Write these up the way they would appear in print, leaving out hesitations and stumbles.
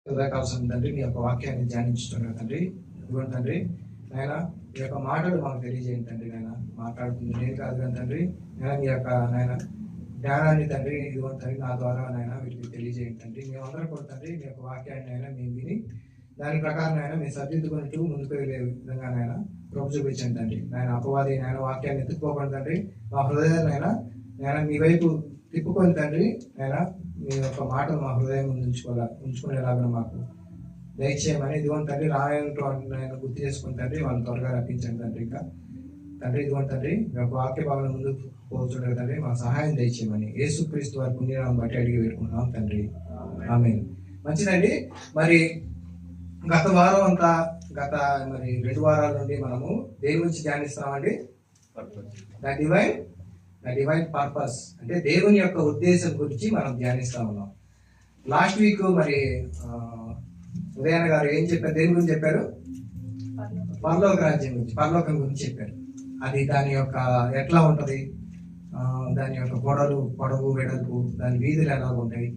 కావాల్సిన తండ్రి మీ యొక్క వాక్యాన్ని ధ్యానించుతున్నాను తండ్రి. ఇదిగోండి తండ్రి నాయన మీ యొక్క మాటలు మాకు తెలియజేయండి తండ్రి. నాయన మాట్లాడుతుంది నేను కాదు కానీ తండ్రి నేను మీ యొక్క నాయన జ్ఞానాన్ని తండ్రి ఇదిగోండి తండ్రి నా ద్వారా నాయన వీటికి తెలియజేయండి తండ్రి. మేమందరం కూడా తండ్రి మీ యొక్క వాక్యాన్ని అయినా మేము విని దాని ప్రకారం అయినా మేము సర్దిద్దుకుంటూ ముందుకు వెళ్ళే విధంగా నాయన కృప చూపించండి తండ్రి. నాయన అపవాది నాయన వాక్యాన్ని ఎత్తుక్కోకండి తండ్రి. మా హృదయాన్ని నాయన మీ వైపు తిప్పుకొని తండ్రి నాయన మీ యొక్క మాటలు మా హృదయం ఉంచుకునేలాగా మాకు దయచేయమని ఇదిగోండి తండ్రి. రాయన గుర్తు చేసుకుని తండ్రి వాళ్ళని త్వరగా రప్పించండి తండ్రి. ఇంకా తండ్రి ఇదిగోండి తండ్రి మీ యొక్క వాక్య భావన ముందుకు పోతుండే తండ్రి మాకు సహాయం దయచేయమని యేసుక్రీస్తు వారి పుణ్యనామం బట్టి అడిగి పెట్టుకున్నాం తండ్రి. ఆమేన్. మంచిదండి. మరి గత మరి 2 వారాల నుండి మనము దేని గురించి ధ్యానిస్తామండి? ద డివైన్ పర్పస్ అంటే దేవుని యొక్క ఉద్దేశం గురించి మనం ధ్యానిస్తా ఉన్నాం. లాస్ట్ వీక్ మరి ఉదయన గారు ఏం చెప్పారు? దేని గురించి చెప్పారు? పరలోక రాజ్యం గురించి, పరలోకం గురించి చెప్పారు. అది దాని యొక్క ఎట్లా ఉంటది, దాని యొక్క పొడవు వెడల్పు, దాని వీధులు ఎలా ఉంటాయి,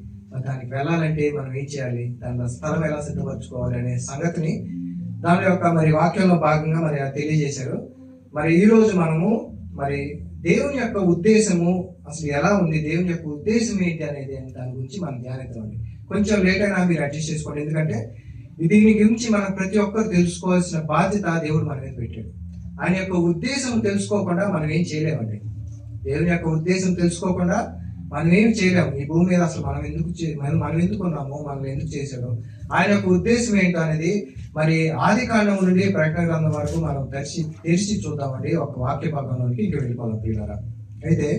దానికి వెళ్ళాలంటే మనం ఏం చేయాలి, దానిలో స్థలం ఎలా సిద్ధపరచుకోవాలి అనే సంగతిని దాని యొక్క మరి వాక్యంలో భాగంగా మరి తెలియజేశారు. మరి ఈ రోజు మనము మరి దేవుని యొక్క ఉద్దేశము అసలు ఎలా ఉంది, దేవుని యొక్క ఉద్దేశం ఏంటి అనేది దాని గురించి మనం ధ్యానిద్దామండి. కొంచెం లేట్ అయినా మీరు అడ్జస్ట్ చేసుకోండి, ఎందుకంటే దీని గురించి మనం ప్రతి ఒక్కరు తెలుసుకోవాల్సిన బాధ్యత దేవుడు మన మీద పెట్టాడు. ఆయన యొక్క ఉద్దేశం తెలుసుకోకుండా మనం ఏం చేయలేమండి. దేవుని యొక్క ఉద్దేశం తెలుసుకోకుండా మనం ఏం చేయలేము. ఈ భూమి మీద అసలు మనం ఎందుకు ఉన్నామో, మనం ఎందుకు చేశాడో, ఆయన యొక్క ఉద్దేశం ఏంటో అనేది మరి ఆది కాండం నుండి ప్రకటన గ్రంథం వరకు మనం తెరిచి చూద్దామండి. ఒక వాక్య భాగంలోకి ఇంకా వెళ్ళిపోదాం పిల్లరా. అయితే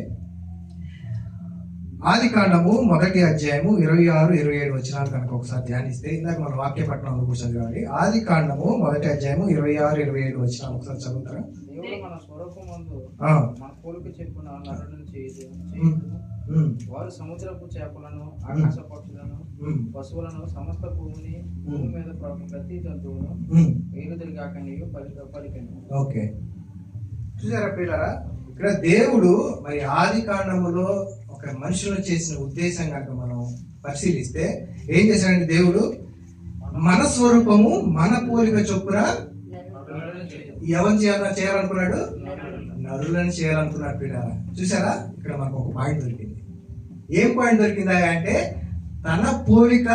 ఆది కాండము 1వ అధ్యాయము 26-27 వచనాలు కనుక ఒకసారి ధ్యానిస్తే, ఇందాక మన వాక్య పట్టణంలో కూడా చదివండి. ఆది కాండము 1వ అధ్యాయము 26-27 వచనాలు ఒకసారి చదువుతారా? వారు సముద్రపు చేపలను, ఆకాశ పక్షులను, పశువులను, సమస్త భూమి మీద ప్రతి జంతువును ఏలుదరిగాక నీవు పలికెను. ఓకే, చూసారా పిల్లరా? ఇక్కడ దేవుడు మరి ఆది కాండములో ఒక మనుషులను చేసిన ఉద్దేశం కనుక మనం పరిశీలిస్తే ఏం చేశాడంటే, దేవుడు మన స్వరూపము మన పోలిక చొప్పున ఎవరు చేయాలనుకున్నాడు? నరులను చేయాలనుకున్నాడు పిల్లరా. చూసారా? ఇక్కడ మనకు ఒక పాయింట్ దొరికింది. ఏం పాయింట్ దొరికిందా అంటే, తన పోలిక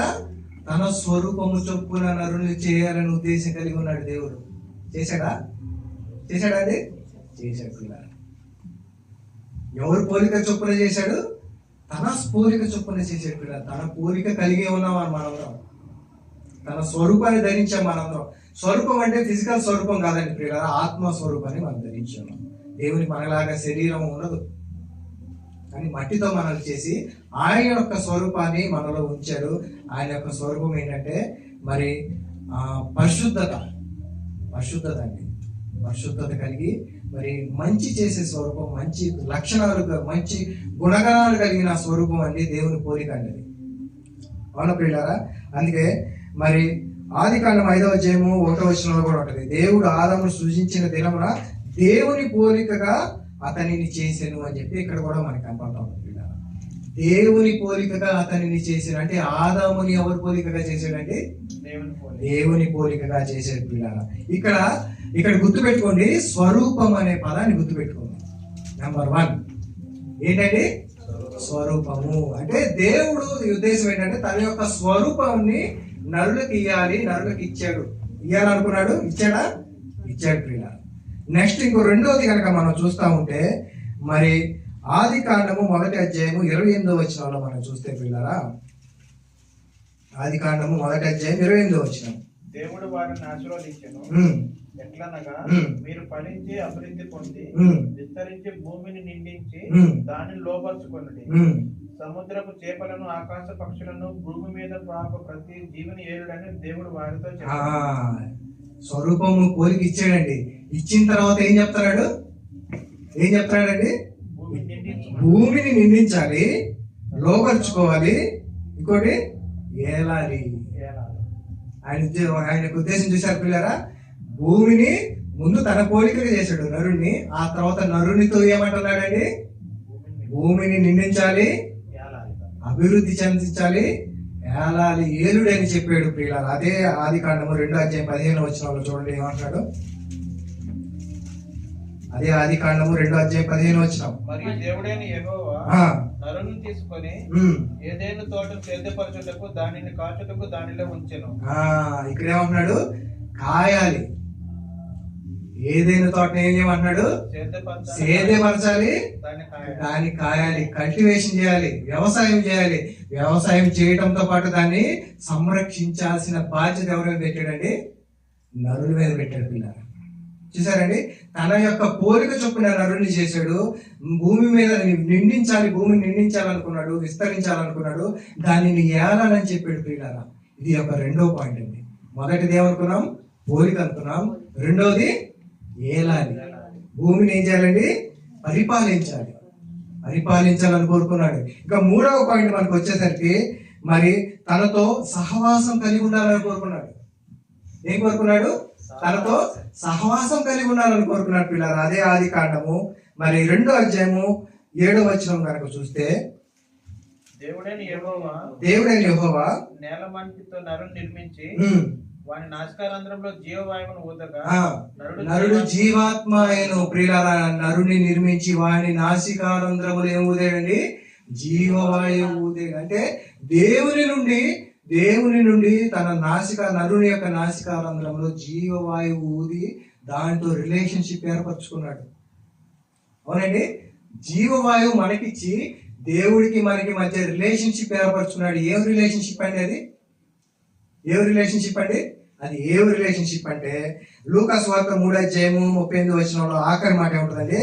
తన స్వరూపము చొప్పున నరుని చేయాలని ఉద్దేశం కలిగి ఉన్నాడు దేవుడు. చేశాడా అండి? చేశాడు పిల్లరా. ఎవరు పోలిక చొప్పున చేశాడు? తన పోలిక చొప్పున చేశాడు పిల్లరా. తన పోలిక కలిగి ఉన్నాం మనందరం, తన స్వరూపాన్ని ధరించాం మనందరం. స్వరూపం అంటే ఫిజికల్ స్వరూపం కాదండి పిల్లరా, ఆత్మ స్వరూపాన్ని మనం ధరించాం. దేవుని మనలాగా శరీరం ఉండదు, కానీ మట్టితో మనల్ని చేసి ఆయన యొక్క స్వరూపాన్ని మనలో ఉంచాడు. ఆయన యొక్క స్వరూపం ఏంటంటే మరి పరిశుద్ధత అండి. పరిశుద్ధత కలిగి మరి మంచి చేసే స్వరూపం, మంచి లక్షణాలు, మంచి గుణగణాలు కలిగిన స్వరూపం అండి దేవుని పోలిక అనేది. అవునా ప్రియులారా? అందుకే మరి ఆది కాండం 5వ అధ్యాయము 1వ వచనంలో కూడా ఉంటుంది, దేవుడు ఆదామును సృజించిన దినమున దేవుని పోలికగా అతనిని చేసాను అని చెప్పి ఇక్కడ కూడా మనకి కనపడతా ఉంది. దేవుని పోలికగా అతనిని చేశాడు అంటే ఆదాముని ఎవరి పోలికగా చేశాడంటే దేవుని పోలికగా చేశాడు పిల్లల. ఇక్కడ గుర్తుపెట్టుకోండి, స్వరూపం అనే పదాన్ని గుర్తుపెట్టుకోండి. నెంబర్ 1 ఏంటంటే స్వరూపము అంటే దేవుడు ఉద్దేశం ఏంటంటే తన యొక్క స్వరూపాన్ని నరులకు ఇవ్వాలి, నరులకు ఇవ్వాలనుకున్నాడు. ఇచ్చాడు పిల్లల. నెక్స్ట్ ఇంకో రెండోది కనుక మనం చూస్తా ఉంటే మరి ఆది కాండము 1వ అధ్యాయము 28వ వచనంలో మనం చూస్తే పిల్లరా, ఆది కాండము 1వ అధ్యాయం 28వ వచనం, దేవుడు వారిని ఆశీర్వదించెను. ఎట్లనగా మీరు ఫలించి అభివృద్ధి పొంది విస్తరించి భూమిని నిండించి దానిని లోపరుచుకొనుడి. సముద్రపు చేపలను, ఆకాశ పక్షులను, భూమి మీద ప్రతి జీవిని ఏలుడని దేవుడు వారితో చెప్పాడు. స్వరూపము పోలిక ఇచ్చాడండి. ఇచ్చిన తర్వాత ఏం చెప్తాడండి? భూమిని నిందించాలి, లోపరుచుకోవాలి, ఇంకోటి ఏలాలి. ఆయన ఉద్దేశం చూశారు పిల్లరా? భూమిని ముందు తన పోలికగా చేశాడు నరుణ్ణి, ఆ తర్వాత నరునితో ఏమంటున్నాడండి? భూమిని నిందించాలి, అభివృద్ధి చెందించాలి, ఏలాలి ఏలుడు అని చెప్పాడు ప్రియులారా. అదే ఆదికాండము 2:15 చూడండి ఏమంటాడు. అదే ఆదికాండము 2:15. మరియు దేవుడైన యెహోవా నరుని తీసుకొని ఏదైనా తోటను సేద్యపరచుటకు దానిని కాచుటకు దానిలో ఉంచెను. ఇక్కడ ఏమంటున్నాడు? కాయాలి. ఏదైనా తోటను ఏం చేయమంటున్నాడు? సేద్యపరచాలి, దాన్ని కాయాలి, కల్టివేషన్ చేయాలి, వ్యవసాయం చేయాలి. వ్యవసాయం చేయడంతో పాటు దాన్ని సంరక్షించాల్సిన బాధ్యత ఎవరైనా పెట్టాడండి? నరుని మీద పెట్టాడు పిల్లలు. చూసారండి, తన యొక్క పోలిక చొప్పున నరుని చేశాడు. భూమి మీద నిండించాలి, భూమిని నిండించాలనుకున్నాడు, విస్తరించాలనుకున్నాడు, దానిని ఏలాలని చెప్పాడు పిల్లల. ఇది ఒక రెండో పాయింట్ అండి. మొదటిది ఏమనుకున్నాం? పోలిక అనుకున్నాం. రెండోది ఏలాలి. భూమిని ఏం చేయాలండి? పరిపాలించాలని కోరుకున్నాడు. ఇంకా మూడవ పాయింట్ మనకు వచ్చేసరికి మరి తనతో సహవాసం కలిగి ఉండాలని కోరుకున్నాడు. ఏం కోరుకున్నాడు? తనతో సహవాసం కలిగి ఉండాలని కోరుకున్నాడు పిల్లలు. అదే ఆదికాండము మరి 2:7 కనుక చూస్తే, దేవుడైన యెహోవా నేల మంటితో నరుని నిర్మించి వాని నాసికారంధ్రంలో జీవవాయువును ఊదగా నరుడు జీవాత్మ అయిన ప్రియులారా, నరుని నిర్మించి వాని నాసికారంధ్రములు ఏం ఊదేయండి? జీవవాయువు ఊదే. అంటే దేవుని నుండి తన నరుని యొక్క నాసికారంధ్రంలో జీవవాయువు ఊది దాంతో రిలేషన్షిప్ ఏర్పరచుకున్నాడు. అవునండి, జీవవాయువు మనకిచ్చి దేవుడికి మనకి మధ్య రిలేషన్షిప్ ఏర్పరచుకున్నాడు. ఏం రిలేషన్షిప్ అండి అది? అది ఏ రిలేషన్షిప్ అంటే లూకాసు వార్త 3:38 ఆఖరి మాట ఏముంటుందండి?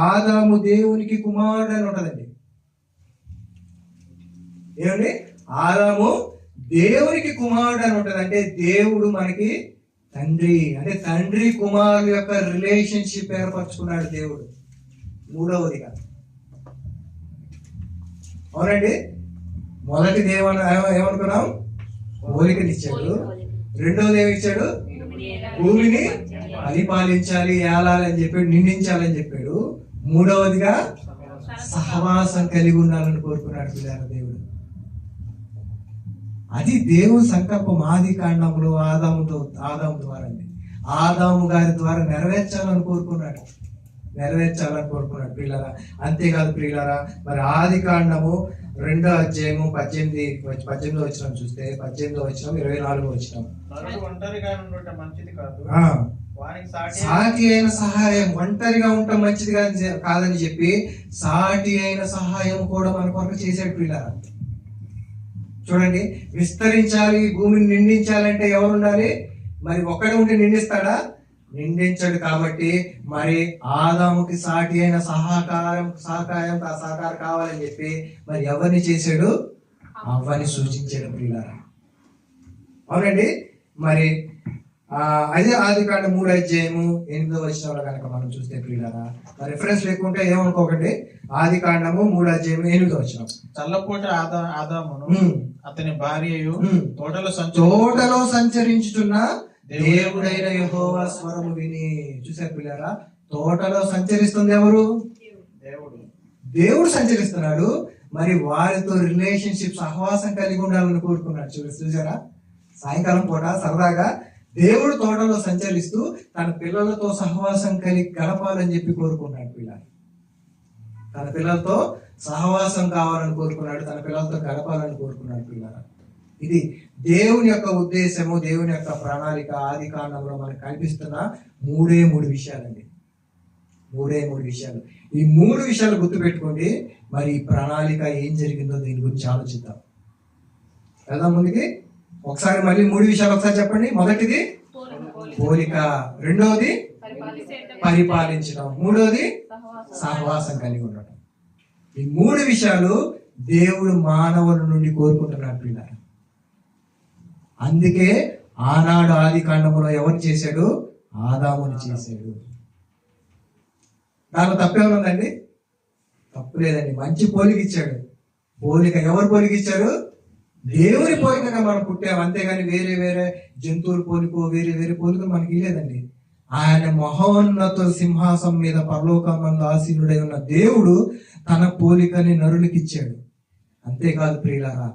ఆదాము దేవునికి కుమారుడు అని ఉంటుందండి. ఏమండి? ఆదాము దేవునికి కుమారుడు అని ఉంటుంది. అంటే దేవుడు మనకి తండ్రి, అంటే తండ్రి కుమారుడు యొక్క రిలేషన్షిప్ ఏర్పరచుకున్నాడు దేవుడు. మూడవదిగా అవునండి, మొదటిది ఏమనుకున్నాం? పోలికనిచ్చాడు. రెండవది ఏమిచ్చాడు? భూమిని పరిపాలించాలి, ఏలాలని చెప్పాడు, నిందించాలని చెప్పాడు. మూడవదిగా సహవాసం కలిగి ఉండాలని కోరుకున్నాడు పిల్లల దేవుడు. అది దేవుని సంకల్పం. ఆదికాండంలో ఆదాము ద్వారా ఆదాము గారి ద్వారా నెరవేర్చాలని కోరుకున్నాడు ప్రియులారా. అంతేకాదు ప్రియులారా, మరి ఆదికాండము 2:18 చూస్తే 24 సాటి అయిన సహాయం, ఒంటరిగా ఉండటం మంచిది కాదని చెప్పి సాటి అయిన సహాయం కూడా మన కొరకు చేశాడు ప్రియులారా. చూడండి, విస్తరించాలి, భూమిని నిండించాలంటే ఎవరు ఉండాలి? మరి ఒక్కడే ఉంటే నిండిస్తాడా? నిందించాడు. కాబట్టి మరి ఆదాముకి సాటి అయిన సహకారం కావాలని చెప్పి మరి ఎవరిని చేశాడు? అవ్వని సూచించాడు ప్రియులారా. అవునండి, మరి అదే ఆదికాండం 3:8 కనుక మనం చూస్తే ప్రియులారా, రిఫరెన్స్ లేకుంటే ఏమనుకోకండి. ఆదికాండము 3:8 చల్లపూట ఆదామును అతని భార్యయు తోటలో సంచరించుచున్న దేవుడైన యెహోవా స్వరము విని. చూసారు పిల్లరా, తోటలో సంచరిస్తుంది ఎవరు? దేవుడు సంచరిస్తున్నాడు. మరి వారితో రిలేషన్షిప్, సహవాసం కలిగి ఉండాలని కోరుకున్నాడు. చూసారా, సాయంకాలం పూట సరదాగా దేవుడు తోటలో సంచరిస్తూ తన పిల్లలతో సహవాసం కలిగి గడపాలని చెప్పి కోరుకున్నాడు పిల్లలు. తన పిల్లలతో సహవాసం కావాలని కోరుకున్నాడు, తన పిల్లలతో గడపాలని కోరుకున్నాడు పిల్లలు. ఇది దేవుని యొక్క ఉద్దేశము, దేవుని యొక్క ప్రణాళిక. ఆది కాండంలో మనకు కనిపిస్తున్న మూడే మూడు విషయాలు. ఈ 3 విషయాలు గుర్తుపెట్టుకోండి. మరి ఈ ప్రణాళిక ఏం జరిగిందో దీని గురించి ఆలోచిద్దాం. వెళ్దాం ముందుకి. ఒకసారి మళ్ళీ 3 విషయాలు ఒకసారి చెప్పండి. మొదటిది పోలిక, రెండవది పరిపాలించడం, మూడవది సహవాసం కలిగి ఉండటం. ఈ 3 విషయాలు దేవుడు మానవుల నుండి కోరుకుంటున్నాడు పిల్లలు. అందుకే ఆనాడు ఆది కాండములో ఎవరు చేశాడు? ఆదాముని చేశాడు. దానిలో తప్పేమైనా ఉందండి? తప్పు లేదండి. మంచి పోలిక ఇచ్చాడు. పోలిక ఎవరు పోలిక ఇచ్చారు? దేవుని పోలికగా మనం పుట్టాము. అంతేగాని వేరే వేరే జంతువుల పోలికో వేరే వేరే పోలికలు మనకి లేదండి. ఆయన మహోన్నత సింహాసం మీద పరలోకమందు ఆసీనుడై ఉన్న దేవుడు తన పోలికని నరులకి ఇచ్చాడు. అంతేకాదు ప్రియులారా,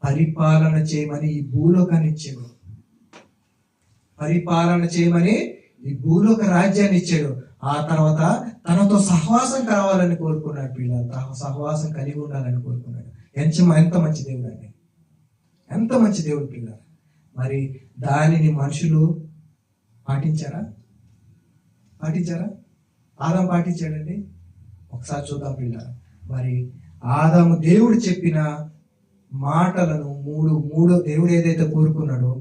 పరిపాలన చేయమని ఈ భూలోకాన్ని ఇచ్చాడు. పరిపాలన చేయమని ఈ భూలోక రాజ్యాన్ని ఇచ్చాడు. ఆ తర్వాత తనతో సహవాసం కావాలని కోరుకున్నాడు. పిల్లలు సహవాసం కలిగి ఉండాలని కోరుకున్నాడు. ఎంత మంచి దేవుడు అండి, ఎంత మంచి దేవుడు పిల్లలు. మరి దానిని మనుషులు పాటించారా? ఆదాము పాటించాడండి. ఒకసారి చూద్దాం పిల్లలు. మరి ఆదాము దేవుడు చెప్పిన మాటలను మూడు దేవుడు ఏదైతే కోరుకున్నాడో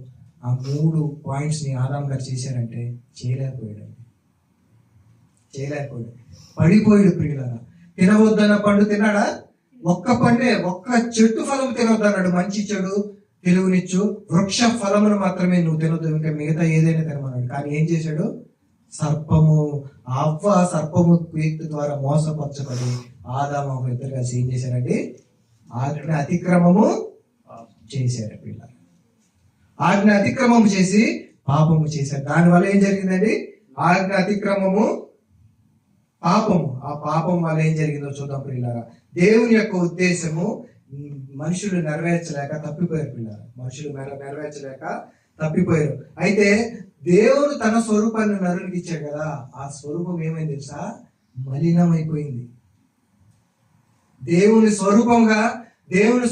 ఆ 3 పాయింట్స్ ని ఆదాం గారు చేశారంటే చేయలేకపోయాడు. పడిపోయాడు ప్రియులారా. తినవద్దన్న పండు తిన్నాడా? ఒక్క చెట్టు ఫలం తినొద్దన్నాడు. మంచి చెడు తెలుగునిచ్చు వృక్ష ఫలమును మాత్రమే నువ్వు తినొద్దు, ఇంకా మిగతా ఏదైనా తినమన్నాడు. కానీ ఏం చేశాడు? సర్పము కీర్తి ద్వారా మోసపరచబడి ఆదాము ఇద్దరు కలిసి ఏం చేశారండి? ఆజ్ఞ అతిక్రమము చేశారు పిల్లలు. ఆజ్ఞ అతిక్రమము చేసి పాపము చేశారు. దానివల్ల ఏం జరిగిందండి? ఆజ్ఞ అతిక్రమము పాపము. ఆ పాపం వల్ల ఏం జరిగిందో చూద్దాం పిల్లరా. దేవుని యొక్క ఉద్దేశము మనుషులు నెరవేర్చలేక తప్పిపోయారు పిల్లలు. మనుషులు నెరవేర్చలేక తప్పిపోయారు. అయితే దేవుడు తన స్వరూపాన్ని నరునికి ఇచ్చాడు కదా, ఆ స్వరూపం ఏమైంది తెలుసా? మలినమైపోయింది. దేవుని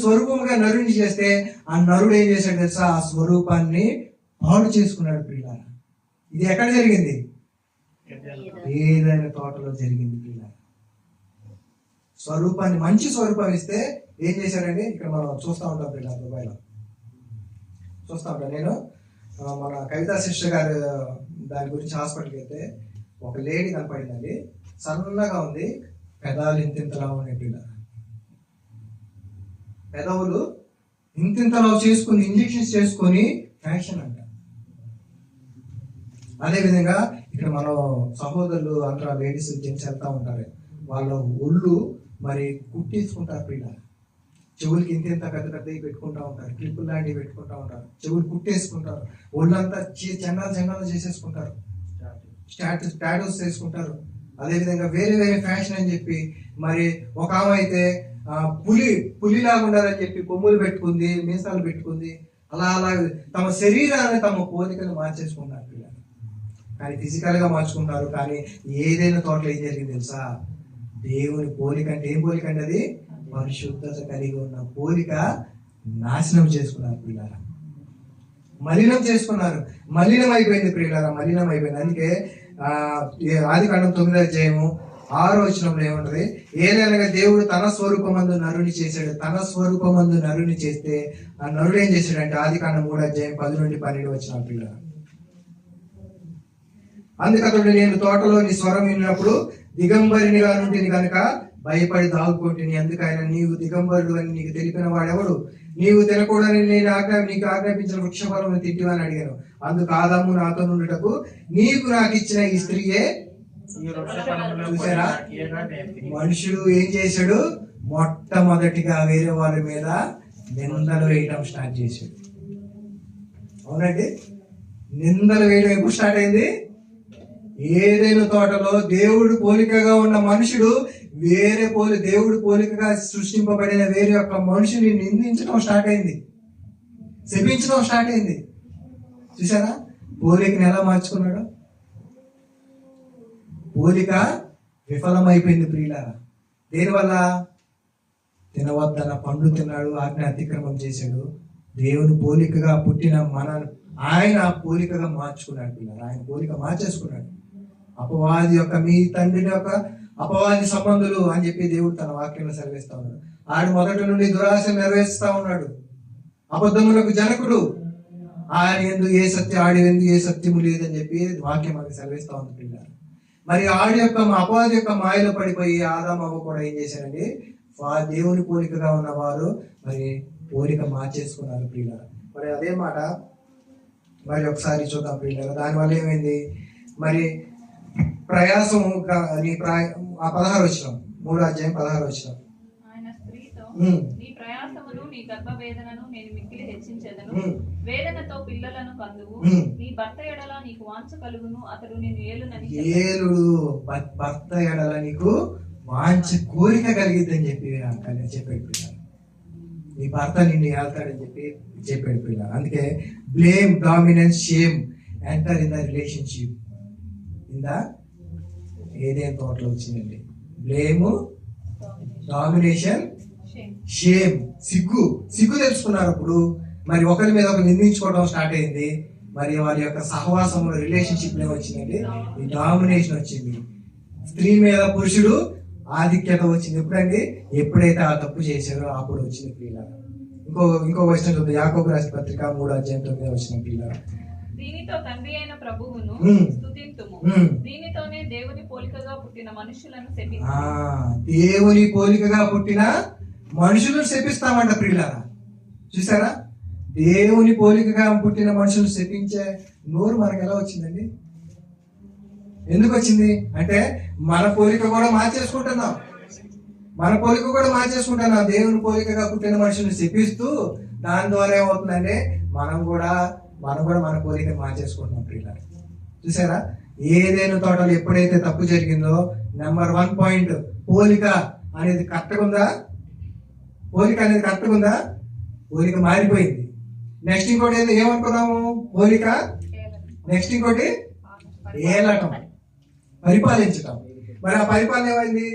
స్వరూపంగా నరుని చేస్తే ఆ నరుడు ఏం చేశాడు తెలుసా? ఆ స్వరూపాన్ని పాడు చేసుకున్నాడు పిల్లలు. ఇది ఎక్కడ జరిగింది? ఏదైనా తోటలో జరిగింది పిల్లలు. మంచి స్వరూపం ఇస్తే ఏం చేశారండి? ఇక్కడ మనం చూస్తూ ఉంటాం పిల్లలు, మొబైల్లో చూస్తూ ఉంటాం. నేను మన కవితా సిస్టర్ గారు దాని గురించి హాస్పిటల్కి వెళ్తే ఒక లేడీ కనపడిందండి. సన్నగా ఉంది, పెదాలు ఇంతింతలా ఉన్నాయి పిల్లలు. పెదవులు ఇంతింతలా చేసుకుని ఇంజెక్షన్స్ చేసుకొని ఫ్యాషన్ అంట. అదేవిధంగా ఇక్కడ మనం సహోదరులు అందరూ లేడీస్ జెంట్స్ వెళ్తా ఉంటారు. వాళ్ళ ఒళ్ళు మరి కుట్టేసుకుంటారు పిల్లలు. చెవులకి ఇంత పెద్దవి పెట్టుకుంటా ఉంటారు, క్లిప్పులు లాంటివి పెట్టుకుంటా ఉంటారు, చెవులు కుట్టేసుకుంటారు, ఒళ్ళంతా చండాలు చేసేసుకుంటారు, టాటూస్ చేసుకుంటారు. అదేవిధంగా వేరే ఫ్యాషన్ అని చెప్పి మరి ఒక ఆమె అయితే పులిలాగా ఉండాలని చెప్పి కొమ్ములు పెట్టుకుంది, మీసాలు పెట్టుకుంది. అలా తమ శరీరాన్ని తమ పోలికలు మార్చేసుకుంటారు పిల్లలు. కానీ ఫిజికల్ గా మార్చుకుంటారు. కానీ ఏదైనా తోటలో ఏం జరిగింది తెలుసా? దేవుని పోలిక అంటే ఏం పోలిక అంటే అది పరిశుద్ధత కలిగి ఉన్న పోలిక నాశనం చేసుకున్నారు పిల్లలు. మలినం చేసుకున్నారు. మలినం అయిపోయింది ప్రియులారా, మలినం అయిపోయింది. అందుకే ఆదికాండం 9వ అధ్యాయము 6వ వచనంలో ఏముంటది? ఏదైనా దేవుడు తన స్వరూపమందు నరుని చేశాడు. తన స్వరూపమందు నరుని చేస్తే ఆ నరుడు ఏం చేశాడంటే ఆదికాండం 3వ అధ్యాయం 10 నుండి 12 వచనాలు పిల్లలు. అందుకతడు నేను తోటలో నీ స్వరం విన్నప్పుడు దిగంబరినిగా నుంటిని కనుక భయపడి దాగుకుంటుని. అందుకైనా నీవు దిగంబరుడు అని నీకు తెలిపిన వాడెవడు? నీవు తినకూడని నేను నీకు ఆజ్ఞాపించిన వృక్షఫలం తింటివని అడిగాను. అందుకు ఆదాము నాతో నుండుటకు నాకు ఇచ్చిన ఈ స్త్రీయే. చూసారా? మనుషుడు ఏం చేశాడు? మొట్టమొదటిగా వేరే వాళ్ళ మీద నిందలు వేయడం స్టార్ట్ చేశాడు. అవునండి, నిందలు వేయడం ఎప్పుడు స్టార్ట్ అయింది? ఏదైనా తోటలో దేవుడు పోలికగా ఉన్న మనుషుడు దేవుడు పోలికగా సృష్టింపబడిన వేరే యొక్క మనుషుని నిందించడం స్టార్ట్ అయింది, శపించడం స్టార్ట్ అయింది. చూసారా పోలికని ఎలా మార్చుకున్నాడు? పోలిక విఫలమైపోయింది ప్రియులారా. దేనివల్ల? తినవద్దన్న పండు తిన్నాడు, ఆజ్ఞ అతిక్రమం చేశాడు. దేవుని పోలికగా పుట్టిన ఆయన పోలికగా మార్చుకున్నాడు పిల్లలు. ఆయన పోలిక మార్చేసుకున్నాడు. అపవాది యొక్క మీ తండ్రిని యొక్క అపవాది సంబంధులు అని చెప్పి దేవుడు తన వాక్యంలో సెలవిస్తా ఉన్నాడు. ఆడు మొదటి నుండి దురాశ నెరవేరుస్తా ఉన్నాడు. అబద్ధములకు జనకుడు. ఆడి ఎందు ఏ సత్యము లేదని చెప్పి వాక్యం మనకి సెలవిస్తా ఉంది పిల్లలు. మరి అపవాది యొక్క మాయలో పడిపోయి ఆదాము అవ్వ కూడా ఏం చేశారండి? దేవుని పోలికగా ఉన్నవారు మరి పోలిక మార్చేసుకున్నారు పిల్లలు. మరి అదే మాట మరి ఒకసారి చూద్దాం పిల్లలు. దానివల్ల ఏమైంది? మరి ప్రయాసము 16 వచనం 3వ అధ్యాయం 16 వచనం. ఆయన స్త్రీతో నీ ప్రయాసమును నీ గర్భవేదనను నేను మిక్కిలి హెచ్చించెదను. వేదనతో పిల్లలను కందువు. నీ భర్త ఎడల నీకు వాంఛ కలుగును, అతడు నిన్ను ఏలునని. భర్త ఎడల నీకు వాంఛ కోరిక కలిగిద్దని చెప్పి చెప్పాడు. నీ భర్త నిన్ను ఏళ్తాడని చెప్పాడు పిల్ల. అందుకే blame, dominance, shame enter in the relationship ఇందా ఏదేం తోటలో వచ్చిందండి. బ్లేము, డామినేషన్, షేమ్, సిగ్గు తెలుసుకున్నారు. అప్పుడు మరి ఒకరి మీద ఒకరు నిందించుకోవడం స్టార్ట్ అయింది. మరి వారి యొక్క సహవాసంలో రిలేషన్షిప్ ఏమొచ్చిందండి? ఈ డామినేషన్ వచ్చింది. స్త్రీ మీద పురుషుడు ఆధిక్యత వచ్చింది. ఎప్పుడండి? ఎప్పుడైతే ఆ తప్పు చేశారో అప్పుడు వచ్చింది పిల్ల. ఇంకో వచ్చిన చూద్దాం. యాకోబు రాసిన పత్రిక 3:9 వచ్చిన పిల్ల. దీనితో తండ్రి అయిన ప్రభువును స్తుతింతుము. దీనితోనే దేవుని పోలికగా పుట్టిన మనుషులను దేవుని పోలికగా పుట్టిన మనుషులను శపిస్తామంట ప్రియులారా. చూసారా? దేవుని పోలికగా పుట్టిన మనుషులను శపించే నోరు మనకు ఎలా వచ్చిందండి? ఎందుకు వచ్చింది అంటే మన పోలిక కూడా మార్చేసుకుంటున్నాం. దేవుని పోలికగా పుట్టిన మనుషులను శపిస్తూ దాని ద్వారా ఏమవుతుందంటే మనం కూడా మన పోలిక మార్చేసుకుంటున్నాం ప్రియులారా. చూసారా? ఏదైనా తోటలో ఎప్పుడైతే తప్పు జరిగిందో నెంబర్ 1 పాయింట్ పోలిక అనేది కరెక్ట్గా ఉందా? పోలిక మారిపోయింది. నెక్స్ట్ ఇంకోటి ఏమనుకున్నాము? పోలిక. నెక్స్ట్ ఇంకోటి ఏలటం, పరిపాలించటం. మరి ఆ పరిపాలన ఏమైంది?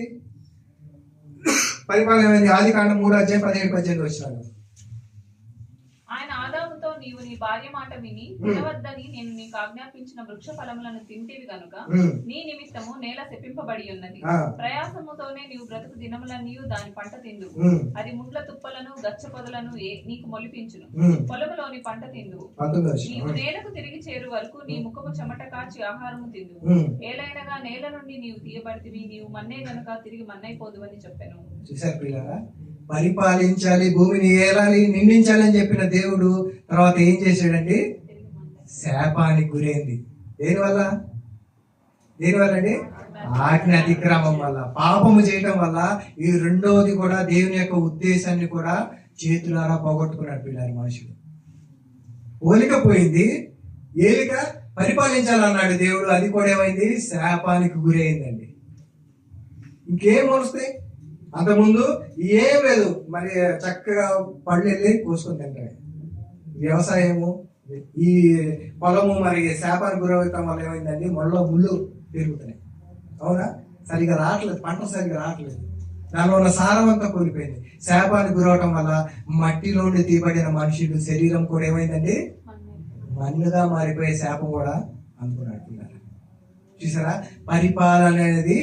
ఆదికాండం 3:17-18 వచ్చినాడు. ఆయన ఆదాముతో, నీవు నీ భార్య మాట విని తినవద్దని నేను నీకు ఆజ్ఞాపించిన వృక్ష ఫలములను తింటివి గనుక నీ నిమిత్తము నేల శపింపబడి ఉన్నది. ప్రయాసముతోనే నీవు బ్రతుకు దినములన్నీ దాని పంట తిందు. అది ముండ్ల తుప్పలను గచ్చ పొదలను నీకు మొలిపించును. పొలములోని పంట తిందు. నీవు నేలకు తిరిగి చేరు వరకు నీ ముఖము చెమట కాచి ఆహారము తిందు. ఏలైనగా నేల నుండి నీవు తీయబడితివి, నీవు మన్నే గనుక తిరిగి మన్నైపోదు అని చెప్పాను. చూసారు పిల్లరా? పరిపాలించాలి, భూమిని ఏలాలి, నిందించాలి అని చెప్పిన దేవుడు తర్వాత ఏం చేశాడండి? శాపానికి గురైంది. దేనివల్ల అండి? ఆజ్ఞ అతిక్రమం వల్ల, పాపము చేయటం వల్ల. ఈ రెండవది కూడా దేవుని యొక్క ఉద్దేశాన్ని కూడా చేతులారా పోగొట్టుకున్నాడు పిల్లలు. మనుషుడు పోలిక పోయింది, ఏలిక పరిపాలించాలన్నాడు దేవుడు. అది కూడా ఏమైంది? శాపానికి గురైందండి. ఇంకేం వస్తాయి? అంతకుముందు ఏం లేదు, మరి చక్కగా పళ్ళు వెళ్ళి కోసుకొని తింటాయి. వ్యవసాయము, ఈ పొలము మరి శాపానికి గురవటం వల్ల ఏమైందండి? ముళ్ళు పెరుగుతున్నాయి. అవునా? సరిగా రావట్లేదు, పంట సరిగా రావట్లేదు. దానిలో ఉన్న సారం అంతా కోల్పోయింది. శాపానికి గురవటం వల్ల మట్టిలో నుండి తీయబడిన మనుషులు శరీరం కూడా ఏమైందండి? మన్నుగా మారిపోయే శాపం కూడా అనుకున్నాడు పిల్లలు. చూసారా? పరిపాలన అనేది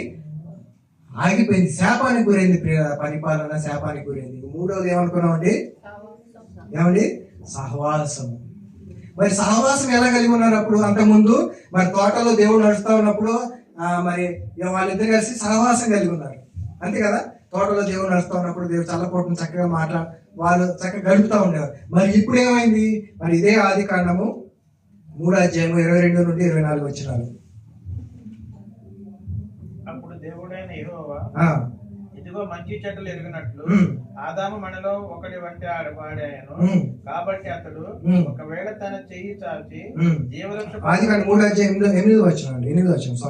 ఆగిపోయింది, శాపానికి గురైంది. పరిపాలన శాపానికి గురైంది. మూడవది ఏమనుకున్నామండి? సహవాసము. మరి సహవాసం ఎలా కలిగి ఉన్నారు అప్పుడు? అంతకుముందు మరి తోటలో దేవుడు నడుస్తా ఉన్నప్పుడు మరి వాళ్ళిద్దరు కలిసి సహవాసం కలిగి ఉన్నారు, అంతే కదా? తోటలో దేవుడు నడుస్తా ఉన్నప్పుడు దేవుడు చల్లపోటును చక్కగా వాళ్ళు చక్కగా గడుపుతా ఉండేవారు. మరి ఇప్పుడు ఏమైంది? మరి ఇదే ఆదికాండము 3:22-24 వచ్చినారు. అప్పుడు దేవుడైన యెహోవా, ఇదిగో మంచి చెడ్డలు ఎరిగినట్లు ఆదాము మనలో ఒకటి వంటి వాడాయను. కాబట్టి అతడు ఒకవేళ తన చెయ్యి చాచి జీవవృక్ష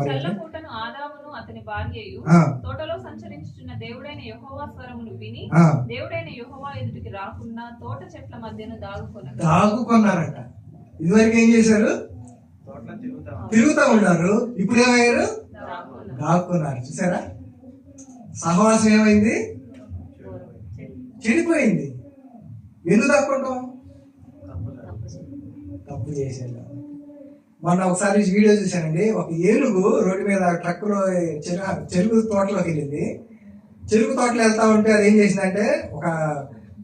చల్లపూటను ఆదామును అతని భార్యయు తోటలో సంచరించుచున్న దేవుడైన యెహోవా స్వరమును విని దేవుడైన యెహోవా ఎదుటికి రాకుండా తోట చెట్ల మధ్యన దాగుకున్నారంట. ఇదివరకు ఏం చేశారు? తిరుగుతా ఉన్నారు. ఇప్పుడు ఏమయ్యారు? దాక్కున్నారు. చూసారా? సహవాసం ఏమైంది? చెడిపోయింది. ఎందుకు దాక్కుంటాం? తప్పు చేసేది. మొన్న ఒకసారి వీడియో చూశానండి. ఒక ఏనుగు రోడ్డు మీద ట్రక్కులో చెరుకు తోటలోకి వెళ్ళింది. చెరుకు తోటలో వెళ్తా ఉంటే అది ఏం చేసిందంటే, ఒక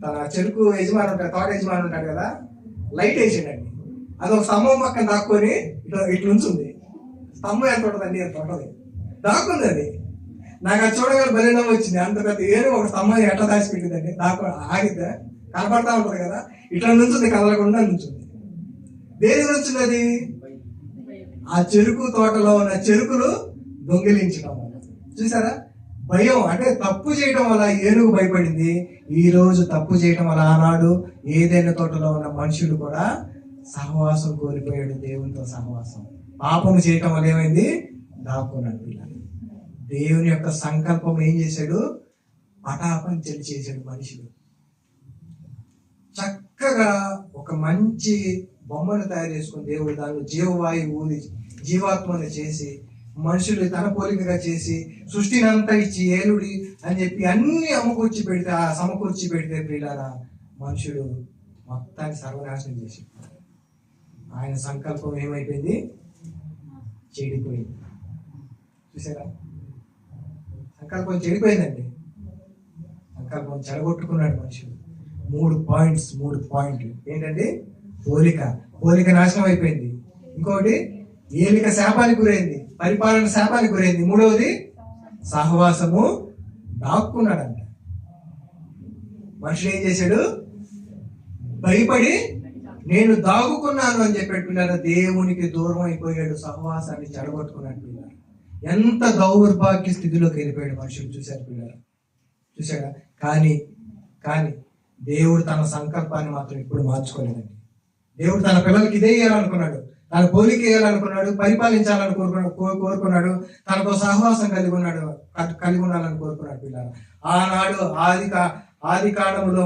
తన చెరుకు యజమాని ఉంటాడు, తోట యజమాని ఉంటాడు కదా, లైట్ వేసిండండి. అది ఒక స్తంభం పక్కన దాక్కొని ఇట్లా ఉంచుంది. స్తంభం ఎంత ఉంటుందండి? ఎంత ఉంటుంది, దాక్కుంది అది. నాకు అది చూడగానే బలినం వచ్చింది. అంత పెద్ద ఏనుగు ఒక స్తంభం ఎట్లా దాచిపెట్టిందండి? ఆగిద్దా? కనపడతా ఉంటుంది కదా, ఇట్లా నుంచుంది, కదలకుండా నుంచుంది. దేని నుంచింది అది? ఆ చెరుకు తోటలో ఉన్న చెరుకులు దొంగిలించడం వల్ల. చూసారా? భయం అంటే తప్పు చేయడం వల్ల ఏనుగు భయపడింది. ఈ రోజు తప్పు చేయడం వల్ల ఆనాడు ఏదైనా తోటలో ఉన్న మనుషుడు కూడా సహవాసం కోల్పోయాడు. దేవునితో సహవాసం పాపం చేయటం వల్ల ఏమైంది? దాక్కున్నాడు పిల్లలు. దేవుని యొక్క సంకల్పం ఏం చేశాడు? పటాపంచలు చేశాడు మనుషుడు. చక్కగా ఒక మంచి బొమ్మను తయారు చేసుకుని దేవుడు దానిలో జీవవాయువు ఊది జీవాత్మను చేసి మనుషులు తన పోలికగా చేసి సృష్టిని అంతా ఇచ్చి ఏలుడి అని చెప్పి అన్ని సమకూర్చి పెడితే ప్రియులారా మనుషుడు మొత్తాన్ని సర్వనాశనం చేసి ఆయన సంకల్పం ఏమైపోయింది? చెడిపోయింది. చూసారా? సంకల్పం చెడిపోయిందండి. సంకల్పం చెడగొట్టుకున్నాడు మనుషుడు. 3 పాయింట్లు ఏంటండి? పోలిక నాశనం అయిపోయింది. ఇంకోటి ఏలిక శాపానికి గురైంది, పరిపాలన శాపానికి గురైంది. 3వది సహవాసము దాక్కున్నాడంట. మనుషుడు ఏం చేశాడు? భయపడి నేను దాగుకున్నాను అని చెప్పాడు పిల్లలు. దేవునికి దూరం అయిపోయాడు, సహవాసాన్ని చెడగొట్టుకున్నాడు పిల్లలు. ఎంత దౌర్భాగ్య స్థితిలోకి వెళ్ళిపోయాడు మనుషులు. చూశారు పిల్లలు? చూశాడా? కానీ దేవుడు తన సంకల్పాన్ని మాత్రం ఇప్పుడు మార్చుకోలేదండి. దేవుడు తన పిల్లలకి ఇదే ఇవ్వాలనుకున్నాడు, తన పోలిక వేయాలనుకున్నాడు, పరిపాలించాలని కోరుకున్నాడు, తనతో సహవాసం కలిగి ఉండాలని కోరుకున్నాడు పిల్లలు. ఆనాడు ఆది కాండములో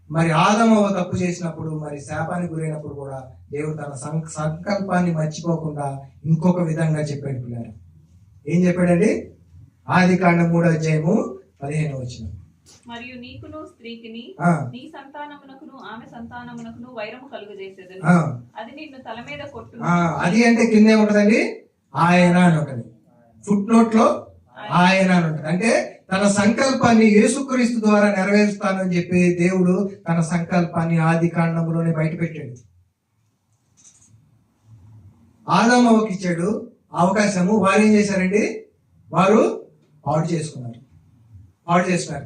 మరి ఆదమవ తప్పు చేసినప్పుడు, మరి శాపానికి గురైనప్పుడు కూడా దేవుడు తన సంకల్పాన్ని మర్చిపోకుండా ఇంకొక విధంగా చెప్పాడు పిల్లలు. ఏం చెప్పాడండి? ఆది కాండం 3:15 మరియు నీకును స్త్రీకిని నీ సంతానమునకును ఆమె సంతానమునకును వైరము కలుగజేసేదను, అది నిన్ను తల మీద కొట్టు. అది అంటే కింద ఏముంటదండి? ఆయన అని ఉంటది. ఫుట్ నోట్ లో ఆయన అని ఉంటది. అంటే తన సంకల్పాన్ని యేసుక్రీస్తు ద్వారా నెరవేరుస్తానని చెప్పి దేవుడు తన సంకల్పాన్ని ఆది కాండంలోనే బయట పెట్టాడు. ఆదామవ్వకి ఇచ్చాడు అవకాశము. వారు ఏం చేశారండి? వారు పాడు చేసుకున్నారు.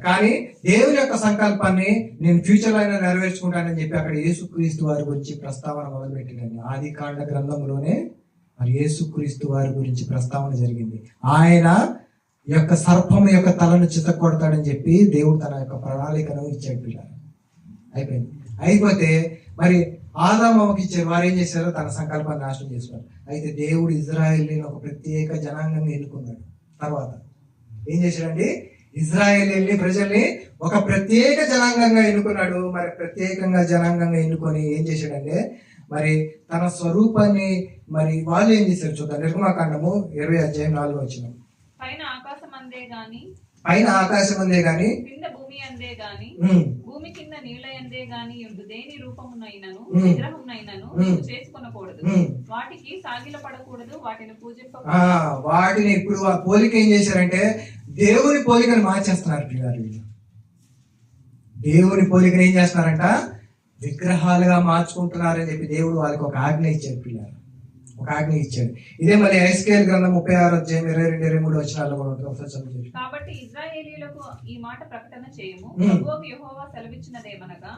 కానీ దేవుని యొక్క సంకల్పాన్ని నేను ఫ్యూచర్ లో అయినా నెరవేర్చుకుంటానని చెప్పి అక్కడ యేసుక్రీస్తు వారి గురించి ప్రస్తావన మొదలుపెట్టిందండి. ఆది కాండ గ్రంథంలోనే మరి యేసుక్రీస్తు వారి గురించి ప్రస్తావన జరిగింది. ఆయన యొక్క సర్పం యొక్క తలను చితకొడతాడని చెప్పి దేవుడు తన యొక్క ప్రణాళికను ఇచ్చాడు పిల్లలు. అయిపోతే మరి ఆదామవ్వకి ఇచ్చారు. వారు ఏం చేశారో తన సంకల్పాన్ని నాశనం చేశారు. అయితే దేవుడు ఇజ్రాయేలీని ఒక ప్రత్యేక జనాంగంగా ఎన్నుకున్నాడు. తర్వాత ఏం చేశాడండి? ఇజ్రాయేలీ ప్రజల్ని ఒక ప్రత్యేక జనాంగంగా ఎన్నుకున్నాడు. మరి ప్రత్యేకంగా జనాంగంగా ఎన్నుకొని ఏం చేశాడంటే మరి తన స్వరూపాన్ని మరి వాళ్ళు ఏం చేశారు చూద్దాం. నిర్గమాకాండము 20:4 పైన ఆకాశం అందే గాని కింద భూమి అందే గాని భూమి కింద నీళ్ళ అందే గాని దేని రూపమునైనను విగ్రహమునైనను చేసుకొనకూడదు, వాటికి సాగిల పడకూడదు, వాటిని పూజింపకూడదు. వాటిని ఇప్పుడు ఆ పోలిక ఏం చేశారంటే దేవుని పోలికను మార్చేస్తున్నారు పిల్లలు. దేవుని పోలికను ఏం చేస్తున్నారంట? విగ్రహాలుగా మార్చుకుంటున్నారని చెప్పి దేవుడు వాళ్ళకి ఒక ఆజ్ఞ ఇచ్చాడు పిల్లలు. ఇదే మళ్ళీ ఎహెజ్కేలు గ్రంథం 36:22-23 కూడా ఉంటుంది. కాబట్టి ఇశ్రాయేలీయులకు ఈ మాట ప్రకటన చేయము, ప్రభువు యెహోవా సెలవిచ్చినదేమనగా,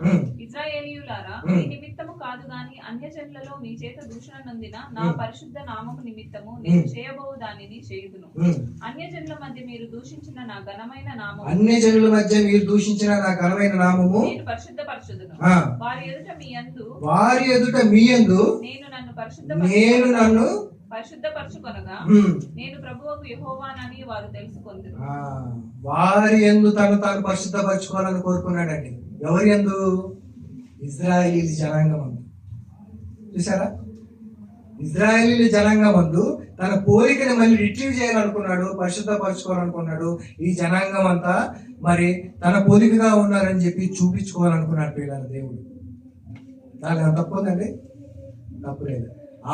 ఇశ్రాయేలీయులారా, మీ నిమిత్తము కాదు గాని అన్యజనులలో మీ చేత దూషణ నొందిన నా పరిశుద్ధ నామము నిమిత్తము నేను చేయబోవు దానిని చేయుదును. అన్యజనుల మధ్య మీరు దూషించిన నా ఘనమైన నామము నేను పరిశుద్ధపరచుదును. వారి ఎదుట మీ యందు నేను నన్ను పరిశుద్ధపరచుకొనగా నేను ప్రభువుకు యెహోవానని వారు తెలుసుకొందురు. వారి యందు తాను పరిశుద్ధపరచుకోవాలని కోరుకున్నాడండి. ఎవరి యందు? ఇజ్రాయేలీల జనాంగమందు. చూసారా? ఇజ్రాయేలీల జనాంగమందు తన పోలికని మళ్ళీ రిట్రీవ్ చేయాలనుకున్నాడు, పరిశుద్ధపరచుకోవాలనుకున్నాడు. ఈ జనాంగం అంతా మరి తన పోలికగా ఉన్నారని చెప్పి చూపించుకోవాలనుకున్నాడు పిల్లల దేవుడు. దాని తప్పుందండి? తప్పు లేదు.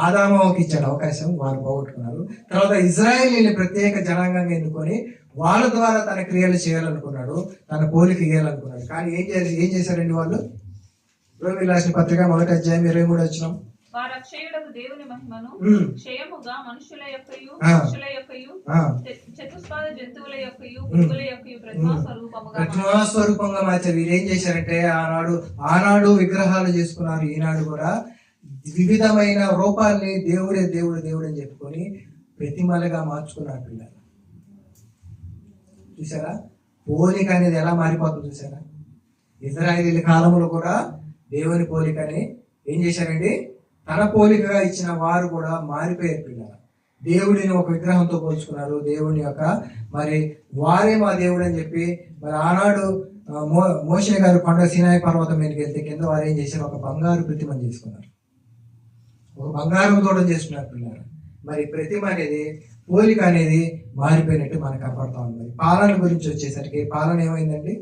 ఆదామవ్వకి ఇచ్చాడు అవకాశం, వారు పోగొట్టుకున్నారు. తర్వాత ఇజ్రాయేలీని ప్రత్యేక జనాంగంగా ఎన్నుకొని వాళ్ళ ద్వారా తన క్రియలు చేయాలనుకున్నాడు, తన పోలిక ఇవ్వాలనుకున్నాడు. కానీ ఏం చేశారండి వాళ్ళు? రోమీయులకు రాసిన పత్రిక 1:23 వారు అక్షయుడకు దేవుని మహిమను క్షయముగా మనుషుల యొక్కయు చతుష్పాద జంతువుల యొక్కయు పురుగుల యొక్కయు ప్రతిమా స్వరూపంగా మార్చారు. వీరు ఏం చేశారంటే ఆనాడు విగ్రహాలు చేసుకున్నారు, ఈనాడు కూడా వివిధమైన రూపాల్ని దేవుడు అని చెప్పుకొని ప్రతిమలుగా మార్చుకున్నారు పిల్లలు. చూసారా? పోలిక అనేది ఎలా మారిపోతుంది చూసారా? ఇజ్రాయేలీల కాలంలో కూడా దేవుని పోలికని ఏం చేశారండి? తన పోలికగా ఇచ్చిన వారు కూడా మారిపోయారు పిల్లలు. దేవుడిని ఒక విగ్రహంతో పోల్చుకున్నారు. దేవుని యొక్క మరి వారే మా దేవుడు అని చెప్పి మరి ఆనాడు మోషే గారు కొండ సీనాయి పర్వతం మీదకి వెళ్తే కింద వారు ఏం చేశారు? ఒక బంగారు ప్రతిమను చేసుకున్నారు, ఒక బంగారం దూడం చేసుకున్నారు పిల్లలు. మరి ప్రతిమ అనేది, పోలిక అనేది మారిపోయినట్టు మనకు కనపడతా ఉంది. మరి పాలన గురించి వచ్చేసరికి పాలన ఏమైందండి?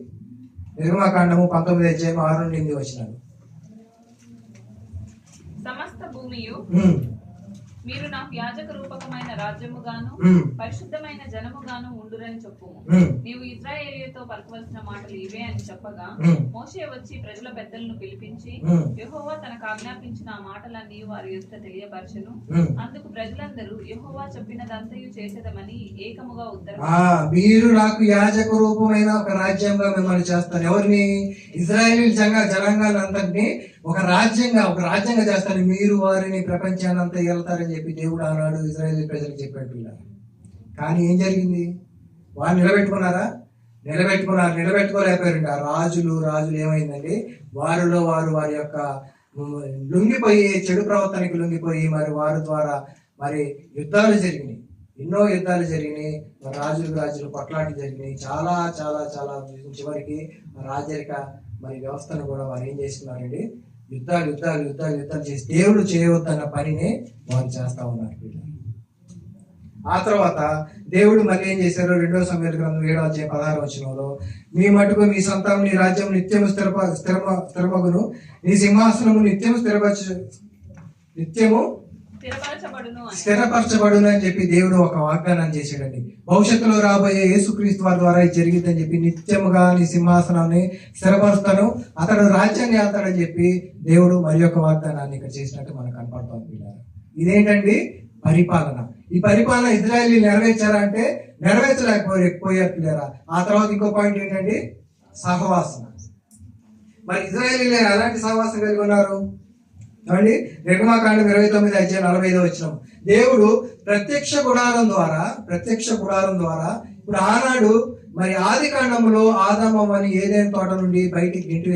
నిర్గమకాండము 19:6-8 సమస్త భూమియు మీరు నాకు యాజక రూపకమైన రాజ్యముగాను పరిశుద్ధమైన జనముగాను ఉండురని చెప్పుము. నీవు ఇశ్రాయేలీయులతో పలకవలసిన మాటలు ఇవే అని చెప్పగా, మోషే వచ్చి ప్రజల పెద్దలను పిలిపించి యెహోవా తనకు ఆజ్ఞాపించిన ఆ మాటలన్నీ వారి ఎదుట తెలియపరచెను. అందుకు ప్రజలందరూ యెహోవా చెప్పినదంతయు చేసేదమని ఏకముగా ఉత్తరం. మీరు నాకు యాజక రూపమైన ఒక రాజ్యంగా మిమ్మల్ని చేస్తాను. ఎవరిని? ఇశ్రాయేలీయుల జనాంగాలందరినీ ఒక రాజ్యంగా చేస్తాను. మీరు వారిని ప్రపంచాన్ని అంతా వెళ్తారని చెప్పి దేవుడు ఆనాడు ఇశ్రాయేలీ ప్రజలకు చెప్పాడు పిల్లలు. కానీ ఏం జరిగింది? వారు నిలబెట్టుకోలేకపోయారండి. ఆ రాజులు ఏమైందండి? వారిలో వారి యొక్క లొంగిపోయి, చెడు ప్రవర్తనకి లొంగిపోయి, మరి వారి ద్వారా మరి యుద్ధాలు జరిగినాయి, ఎన్నో యుద్ధాలు జరిగినాయి. రాజులు కొట్లాటలు జరిగినాయి. చాలా చాలా చాలా చివరికి రాజరిక మరి వ్యవస్థను కూడా వారు ఏం చేస్తున్నారండి? యుద్ధాలు చేసి దేవుడు చేయవద్దన్న పనిని వారు చేస్తా ఉన్నారు. ఆ తర్వాత దేవుడు మళ్ళీ ఏం చేశారు? 2 సమూయేలు గ్రంథం 7:16 మీ మటుకు మీ సంతానం నీ రాజ్యం నిత్యము స్థిరమగును, నీ సింహాసనము నిత్యము స్థిరపరచబడును అని చెప్పి దేవుడు ఒక వాగ్దానం చేశాడండి. భవిష్యత్తులో రాబోయే యేసుక్రీస్తు వారి ద్వారా ఇది జరిగిద్దని చెప్పి నిత్యముగా నీ సింహాసనాన్ని స్థిరపరుస్తాను, అతడు రాజ్యాన్ని ఆడతాడని చెప్పి దేవుడు మరి యొక్క వాగ్దానాన్ని ఇక్కడ చేసినట్టు మనకు కనపడుతుంది. ఇదేంటండి? పరిపాలన. ఈ పరిపాలన ఇశ్రాయేలీ నెరవేర్చారా అంటే నెరవేర్చలేకపోయారు పిల్లరా. ఆ తర్వాత ఇంకో పాయింట్ ఏంటండి? సహవాసం. మరి ఇశ్రాయేలీలు ఎలాంటి సహవాసం కలిగి ఉన్నారు? చూడండి, నిర్గమకాండం 29:45 దేవుడు ప్రత్యక్ష గుడారం ద్వారా ఇప్పుడు ఆనాడు మరి ఆది కాండములో ఆదామని ఏదైనా తోట నుండి బయటికి గెంటి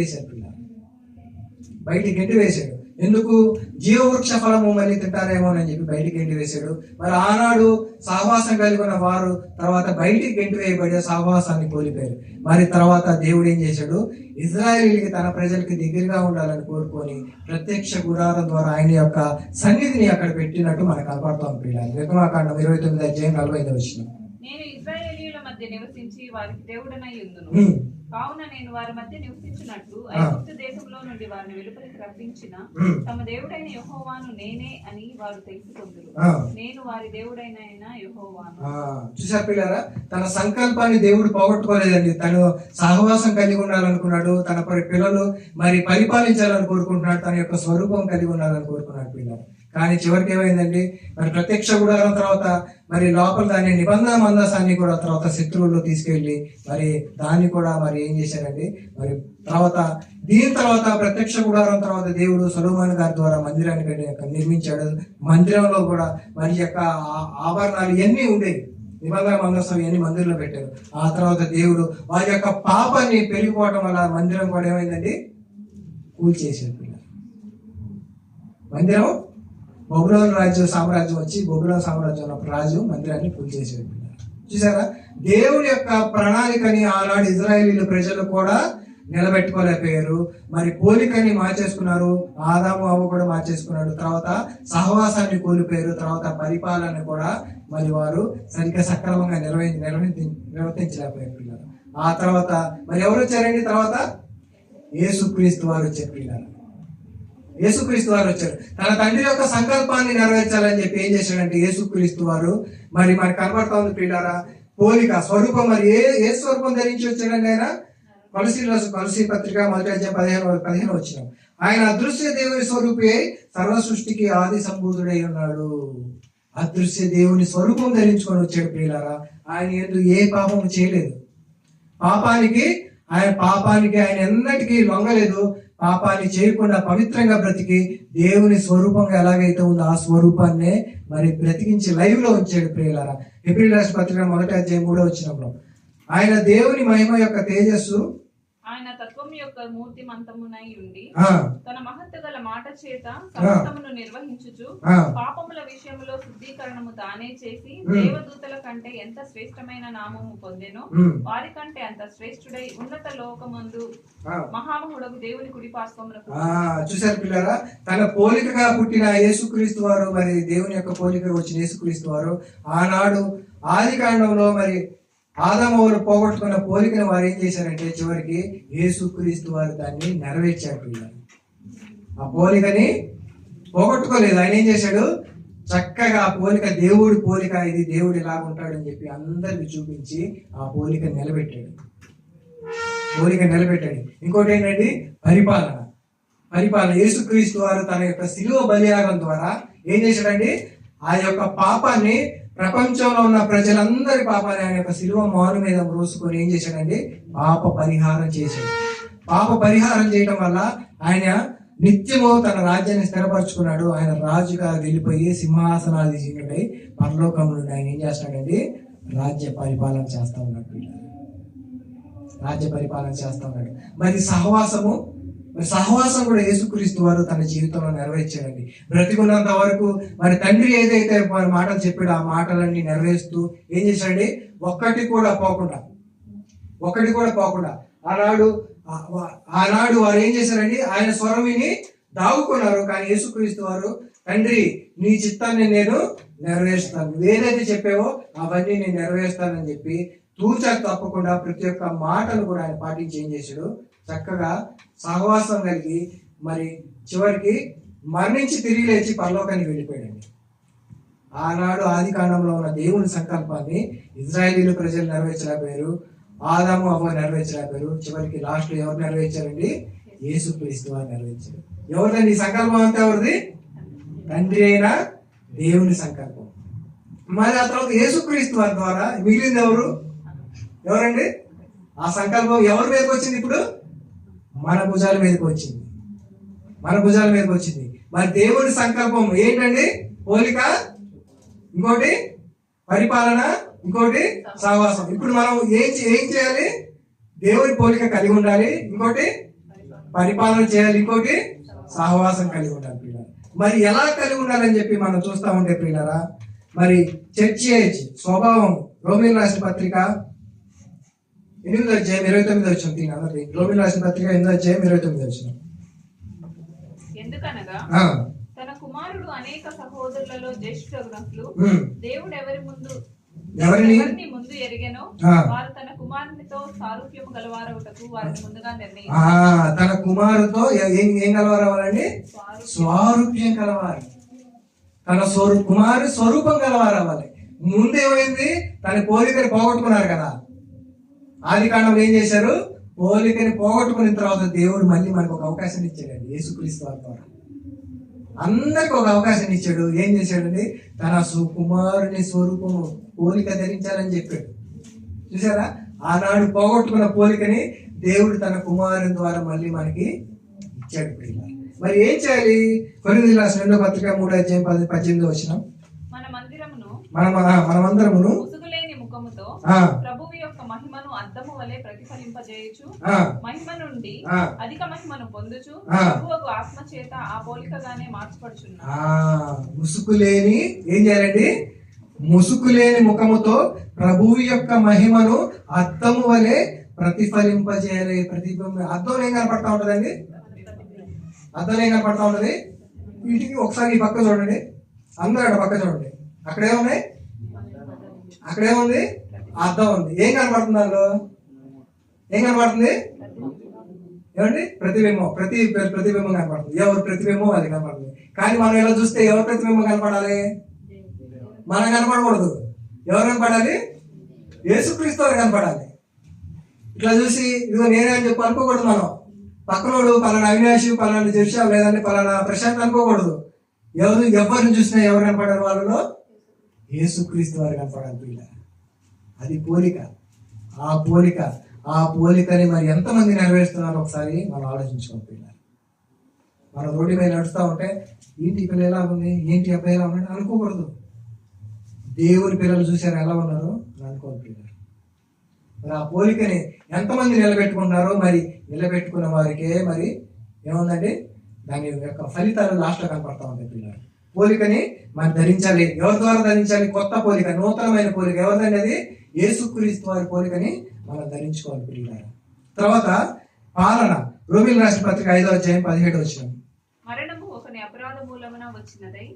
వేశాడు. ఎందుకు? జీవవృక్ష ఫలము మళ్ళీ తింటారేమో అని చెప్పి బయటికి గెంటి వేశాడు. మరి ఆనాడు సహవాసం కలిగి ఉన్న వారు తర్వాత బయటికి గెంటి వేయబడే సహవాసాన్ని కోల్పోయారు. మరి తర్వాత దేవుడు ఏం చేశాడు? ఇశ్రాయేలీకి తన ప్రజలకి దగ్గరగా ఉండాలని కోరుకొని ప్రత్యక్ష గుడారం ద్వారా ఆయన యొక్క సన్నిధిని అక్కడ పెట్టినట్టు మనకు కనపడతాం పిల్లలు. నిర్గమకాండం 29:45 నేను ఇశ్రాయేలీయుల మధ్య నివసించి వారికి దేవుడనై ఉందును. కావున నేను వారి మధ్య నివసించినట్లు ఐగుప్తు దేశంలో నుండి వారిని వెలుపలికి రప్పించిన తమ దేవుడైన యెహోవాను నేనే అని వారు తెలుసుకొందురు. నేను వారి దేవుడైన యెహోవాను. చూసారు పిల్లరా, తన సంకల్పాన్ని దేవుడు పోగొట్టుకోలేదండి. తను సహవాసం కలిగి ఉండాలనుకున్నాడు, తన పిల్లలు మరి పరిపాలించాలని కోరుకుంటున్నాడు, తన యొక్క స్వరూపం కలిగి ఉండాలని కోరుకున్నాడు పిల్లలు. కానీ చివరికి ఏమైందండి? మరి ప్రత్యక్ష గుడారం తర్వాత మరి లోపల దాని నిబంధన మందసాన్ని కూడా తర్వాత శత్రువుల్లో తీసుకెళ్లి మరి దాన్ని కూడా మరి ఏం చేశారండి? మరి దీని తర్వాత ప్రత్యక్ష గుడారం తర్వాత దేవుడు సొలొమోను గారి ద్వారా మందిరాన్ని నిర్మించాడు. మందిరంలో కూడా మరి యొక్క ఆభరణాలు ఇవన్నీ ఉండేవి, నిబంధన మందసం ఇవన్నీ మందిరంలో పెట్టారు. ఆ తర్వాత దేవుడు వారి యొక్క పాపాన్ని పెరిగిపోవటం వల్ల మందిరం కూడా ఏమైందండి? కూల్చేసాడు. మందిరం బబులోను సామ్రాజ్యం వచ్చి బబులోను సామ్రాజ్యం రాజు మందిరాన్ని కూల్చేసాడు. చూసారా, దేవుని యొక్క ప్రణాళికని ఆనాడు ఇశ్రాయేలీల ప్రజలు కూడా నిలబెట్టుకోలేకపోయారు. మరి పోలికని మార్చేసుకున్నారు, ఆదాము అవ్వ కూడా మార్చేసుకున్నాడు. తర్వాత సహవాసాన్ని కోల్పోయారు. తర్వాత పరిపాలన కూడా మరి వారు సరిగ్గా సక్రమంగా నిర్వర్తించలేకపోయారు. ఆ తర్వాత మరి ఎవరు వచ్చారండి? తర్వాత యేసుక్రీస్తు వారు వచ్చారు. యేసుక్రీస్తు వారు వచ్చారు. తన తండ్రి యొక్క సంకల్పాన్ని నెరవేర్చాలని చెప్పి ఏం చేశాడంటే యేసుక్రీస్తు వారు మరి మనకు కనబడతా ఉంది పిల్లారా, పోలిక స్వరూపం. మరి ఏ స్వరూపం ధరించి వచ్చాడండి? ఆయన కొలసీ పత్రిక 1:15 ఆయన అదృశ్య దేవుని స్వరూపి సర్వ సృష్టికి ఆది సంభూతుడై ఉన్నాడు. అదృశ్య దేవుని స్వరూపం ధరించుకొని వచ్చాడు ప్రియులారా. ఆయన ఎందుకు ఏ పాపము చేయలేదు. పాపానికి ఆయన ఎన్నటికీ లొంగలేదు. పాపాన్ని చేయకుండా పవిత్రంగా బ్రతికి దేవుని స్వరూపంగా ఎలాగైతే ఉందో ఆ స్వరూపాన్నే మరి బ్రతికించి లైవ్ లో ఉంచాడు ప్రియులారా. హెబ్రీ రాసిన పత్రిక 1:3 ఆయన దేవుని మహిమ యొక్క తేజస్సు ఆయన తత్వం యొక్క మూర్తిమంతమునై ఉండి ఆ, తన మహత్తు గల మాట చేత సమస్తమును నిర్వహించుచు ఆ. పాపముల విషయంలో శుద్ధీకరణము తానే చేసి ఉమ్. దేవదూతల కంటే ఎంత శ్రేష్టమైన నామము పొందెనో ఉమ్, వారి కంటే అంత శ్రేష్ఠుడై ఉన్నత లోకమందు ఆ. మహామహుడకు దేవుని కుడి పార్శ్వమునకు చూసారు పిల్లరా, తన పోలికగా పుట్టిన యేసుక్రీస్తు వారు, మరి దేవుని యొక్క పోలికగా వచ్చిన యేసుక్రీస్తు వారు ఆనాడు ఆది కాండంలో మరి ఆదాము వారు పోగొట్టుకున్న పోలికను వారు ఏం చేశారంటే చివరికి యేసుక్రీస్తు వారు దాన్ని నెరవేర్చారు పిల్లలు. ఆ పోలికని పోగొట్టుకోలేదు. ఆయన ఏం చేశాడు, చక్కగా ఆ పోలిక దేవుడి పోలిక, ఇది దేవుడు ఇలా ఉంటాడని చెప్పి అందరికి చూపించి ఆ పోలిక నిలబెట్టాడు. ఇంకోటి ఏంటంటే పరిపాలన యేసుక్రీస్తు వారు తన యొక్క శిలువ బలియాగం ద్వారా ఏం చేశాడండి, ఆ యొక్క పాపాన్ని, ప్రపంచంలో ఉన్న ప్రజలందరి పాపాన్ని ఆయన యొక్క శిలువ మాను మీద మోసుకొని ఏం చేశాడండి, పాప పరిహారం చేశాడు. పాప పరిహారం చేయడం వల్ల ఆయన నిత్యము తన రాజ్యాన్ని స్థిరపరచుకున్నాడు. ఆయన రాజుగా వెళ్ళిపోయి సింహాసనాధీశుడై పరలోకం నుండి ఆయన ఏం చేస్తాడండి, రాజ్య పరిపాలన చేస్తా ఉన్నాడు. మరి సహవాసం కూడా యేసుక్రీస్తు వారు తన జీవితంలో నెరవేర్చాడండి. బ్రతికున్నంత వరకు మరి తండ్రి ఏదైతే వారి మాటలు చెప్పాడో ఆ మాటలన్నీ నెరవేరుస్తూ ఏం చేశాడండి, ఒక్కటి కూడా పోకుండా ఆనాడు వారు ఏం చేశారండి, ఆయన స్వరం విని దాగుకున్నారు. కానీ యేసుక్రీస్తు వారు, తండ్రి నీ చిత్తాన్ని నేను నెరవేరుస్తాను, నువ్వేదైతే చెప్పావో అవన్నీ నేను నెరవేరుస్తానని చెప్పి తూచా తప్పకుండా ప్రతి ఒక్క మాటను కూడా ఆయన పాటించి ఏం చేశాడు, చక్కగా సహవాసం కలిగి మరి చివరికి మరణించి తిరిగి లేచి పరలోకానికి వెళ్ళిపోయాడండి. ఆనాడు ఆది కాండంలో ఉన్న దేవుని సంకల్పాన్ని ఇజ్రాయేలీలు ప్రజలు నెరవేర్చలేకపోయారు, ఆదాము అవ్వ నెరవేర్చలేకపోయారు. చివరికి లాస్ట్ లో ఎవరు నెరవేర్చారండి, యేసుక్రీస్తు వారు నెరవేర్చారు. ఎవరిదండి ఈ సంకల్పం అంతా? ఎవరిది? తండ్రి అయిన దేవుని సంకల్పం. మరి ఆ తర్వాత యేసుక్రీస్తు వారి ద్వారా మిగిలింది ఎవరండి? ఆ సంకల్పం ఎవరి మీదకి వచ్చింది? ఇప్పుడు మన భుజాల మీదకి వచ్చింది. మరి దేవుని సంకల్పం ఏంటండి? పోలిక, ఇంకోటి పరిపాలన, ఇంకోటి సహవాసం. ఇప్పుడు మనం ఏం చేయాలి? దేవుని పోలిక కలిగి ఉండాలి, ఇంకోటి పరిపాలన చేయాలి, ఇంకోటి సహవాసం కలిగి ఉండాలి పిల్లలు. మరి ఎలా కలిగి ఉండాలని చెప్పి మనం చూస్తా ఉంటే పిల్లరా, మరి చర్చ్ ఏజ్ స్వభావం, రోమీయులకు రాసిన పత్రిక 8వ అధ్యాయం 29వ వచనం. రోమీయులకు రాసిన పత్రిక 8వ అధ్యాయం 29వ వచనం. ఎందుకనగా తన కుమారుడు అనేక సహోదరులలో జ్యేష్ఠుడగునట్లు దేవుడు ఎవరిని ముందు ఎరిగెనో వారు తన కుమారునితో సారూప్యము గలవారవుటకు వారిని ముందుగా నిర్ణయించారు. తన కుమారుతో ఏం గలవారవ్వాలండి? స్వారూప్యం కలవాలి. తన కుమారు స్వరూపం గలవారవ్వాలి. ముందేమైంది, తన పోలికని పోగొట్టుకున్నారు కదా. ఆది కాండంలో ఏం చేశారు, పోలికని పోగొట్టుకున్న తర్వాత దేవుడు మళ్ళీ మనకు ఒక అవకాశం ఇచ్చాడండి. యేసుక్రీస్తు వారి ద్వారా అందరికి ఒక అవకాశం ఇచ్చాడు. ఏం చేశాడండి, తన కుమారుని స్వరూపము పోలిక ధరించాలని చెప్పాడు. చూసారా, ఆనాడు పోగొట్టుకున్న పోలికని దేవుడు తన కుమారుని ద్వారా మళ్ళీ మనకి ఇచ్చాడు. మరి ఏం చేయాలి? కొరింథీయులకు రాసిన 2వ పత్రిక 3వ అధ్యాయం 18వ వచనం. మనమందరమును ముసుగులేని ముఖముతో ప్రభువు యొక్క మహిమను అద్దము వలె ప్రతిఫలింపజేయుచు మహిమ నుండి అధిక మహిమను పొందుచు ప్రభువుకు ఆత్మ చేత ఆ పోలికగానే మార్చబడుచున్నాము. ముసుగులేని ఏం చేయాలండి? ముసుగులేని ముఖముతో ప్రభువు యొక్క మహిమను అద్దము వలె ప్రతిఫలింపజేయాలి. అద్దం ఏం కనపడతా ఉంటదండి? అద్దం ఏం కనపడతా ఉంటది? వీటికి ఒకసారి ఈ పక్క చూడండి, అందరూ అక్కడ పక్క చూడండి. అక్కడేముంది? అద్దం ఉంది. ఏం కనపడుతుంది దానిలో? ఏం కనపడుతుంది? ఏమండి? ప్రతిబింబం కనపడుతుంది. ఎవరు ప్రతిబింబం అది కనపడుతుంది. కానీ మనం ఇలా చూస్తే ఎవరు ప్రతిబింబం కనపడాలి? మనం కనపడకూడదు. ఎవరు కనపడాలి? యేసుక్రీస్తు వారు కనపడాలి. ఇట్లా చూసి ఇదిగో నేనే అని చెప్పి అనుకోకూడదు. మనం పక్కనోడు పలానా అవినాషి, పలానా జర్షా, లేదంటే పలానా ప్రశాంత్ అనుకోకూడదు. ఎవరిని చూసినా ఎవరు కనపడారు? వాళ్ళలో యేసుక్రీస్తు వారు కనపడాలి. అది పోలిక. ఆ పోలికని మరి ఎంతమంది నెరవేరుస్తున్నారో ఒకసారి మనం ఆలోచించుకోవాలి. మనం రోడ్డు మీద నడుస్తూ ఉంటే ఏంటి పిల్లలు ఎలా ఉంది, ఏంటి అబ్బాయి ఎలా ఉన్నాడు అనుకోకూడదు. దేవుని పిల్లలు చూసారు ఎలా ఉన్నారు అనుకోవాలి. మరి ఆ పోలికని ఎంతమంది నిలబెట్టుకుంటున్నారో మరి నిలబెట్టుకున్న వారికే మరి ఏముందండి దాని యొక్క ఫలితాలు లాస్ట్లో కనపడతా ఉంటాయి పిల్లలు. పోలికని మనం ధరించాలి. ఎవరి ద్వారా ధరించాలి? కొత్త పోలిక, నూతనమైన పోలిక. ఎవరిదండి అది? యేసుక్రీస్తు వారి పోలికని మనం ధరించుకోవాలి పిల్లలు. తర్వాత పాలన. రోమీయులకు రాసిన పత్రిక 5వ అధ్యాయం 17వ వచనం. మరణము ఒకని అపరాధ మూలమున వచ్చినదై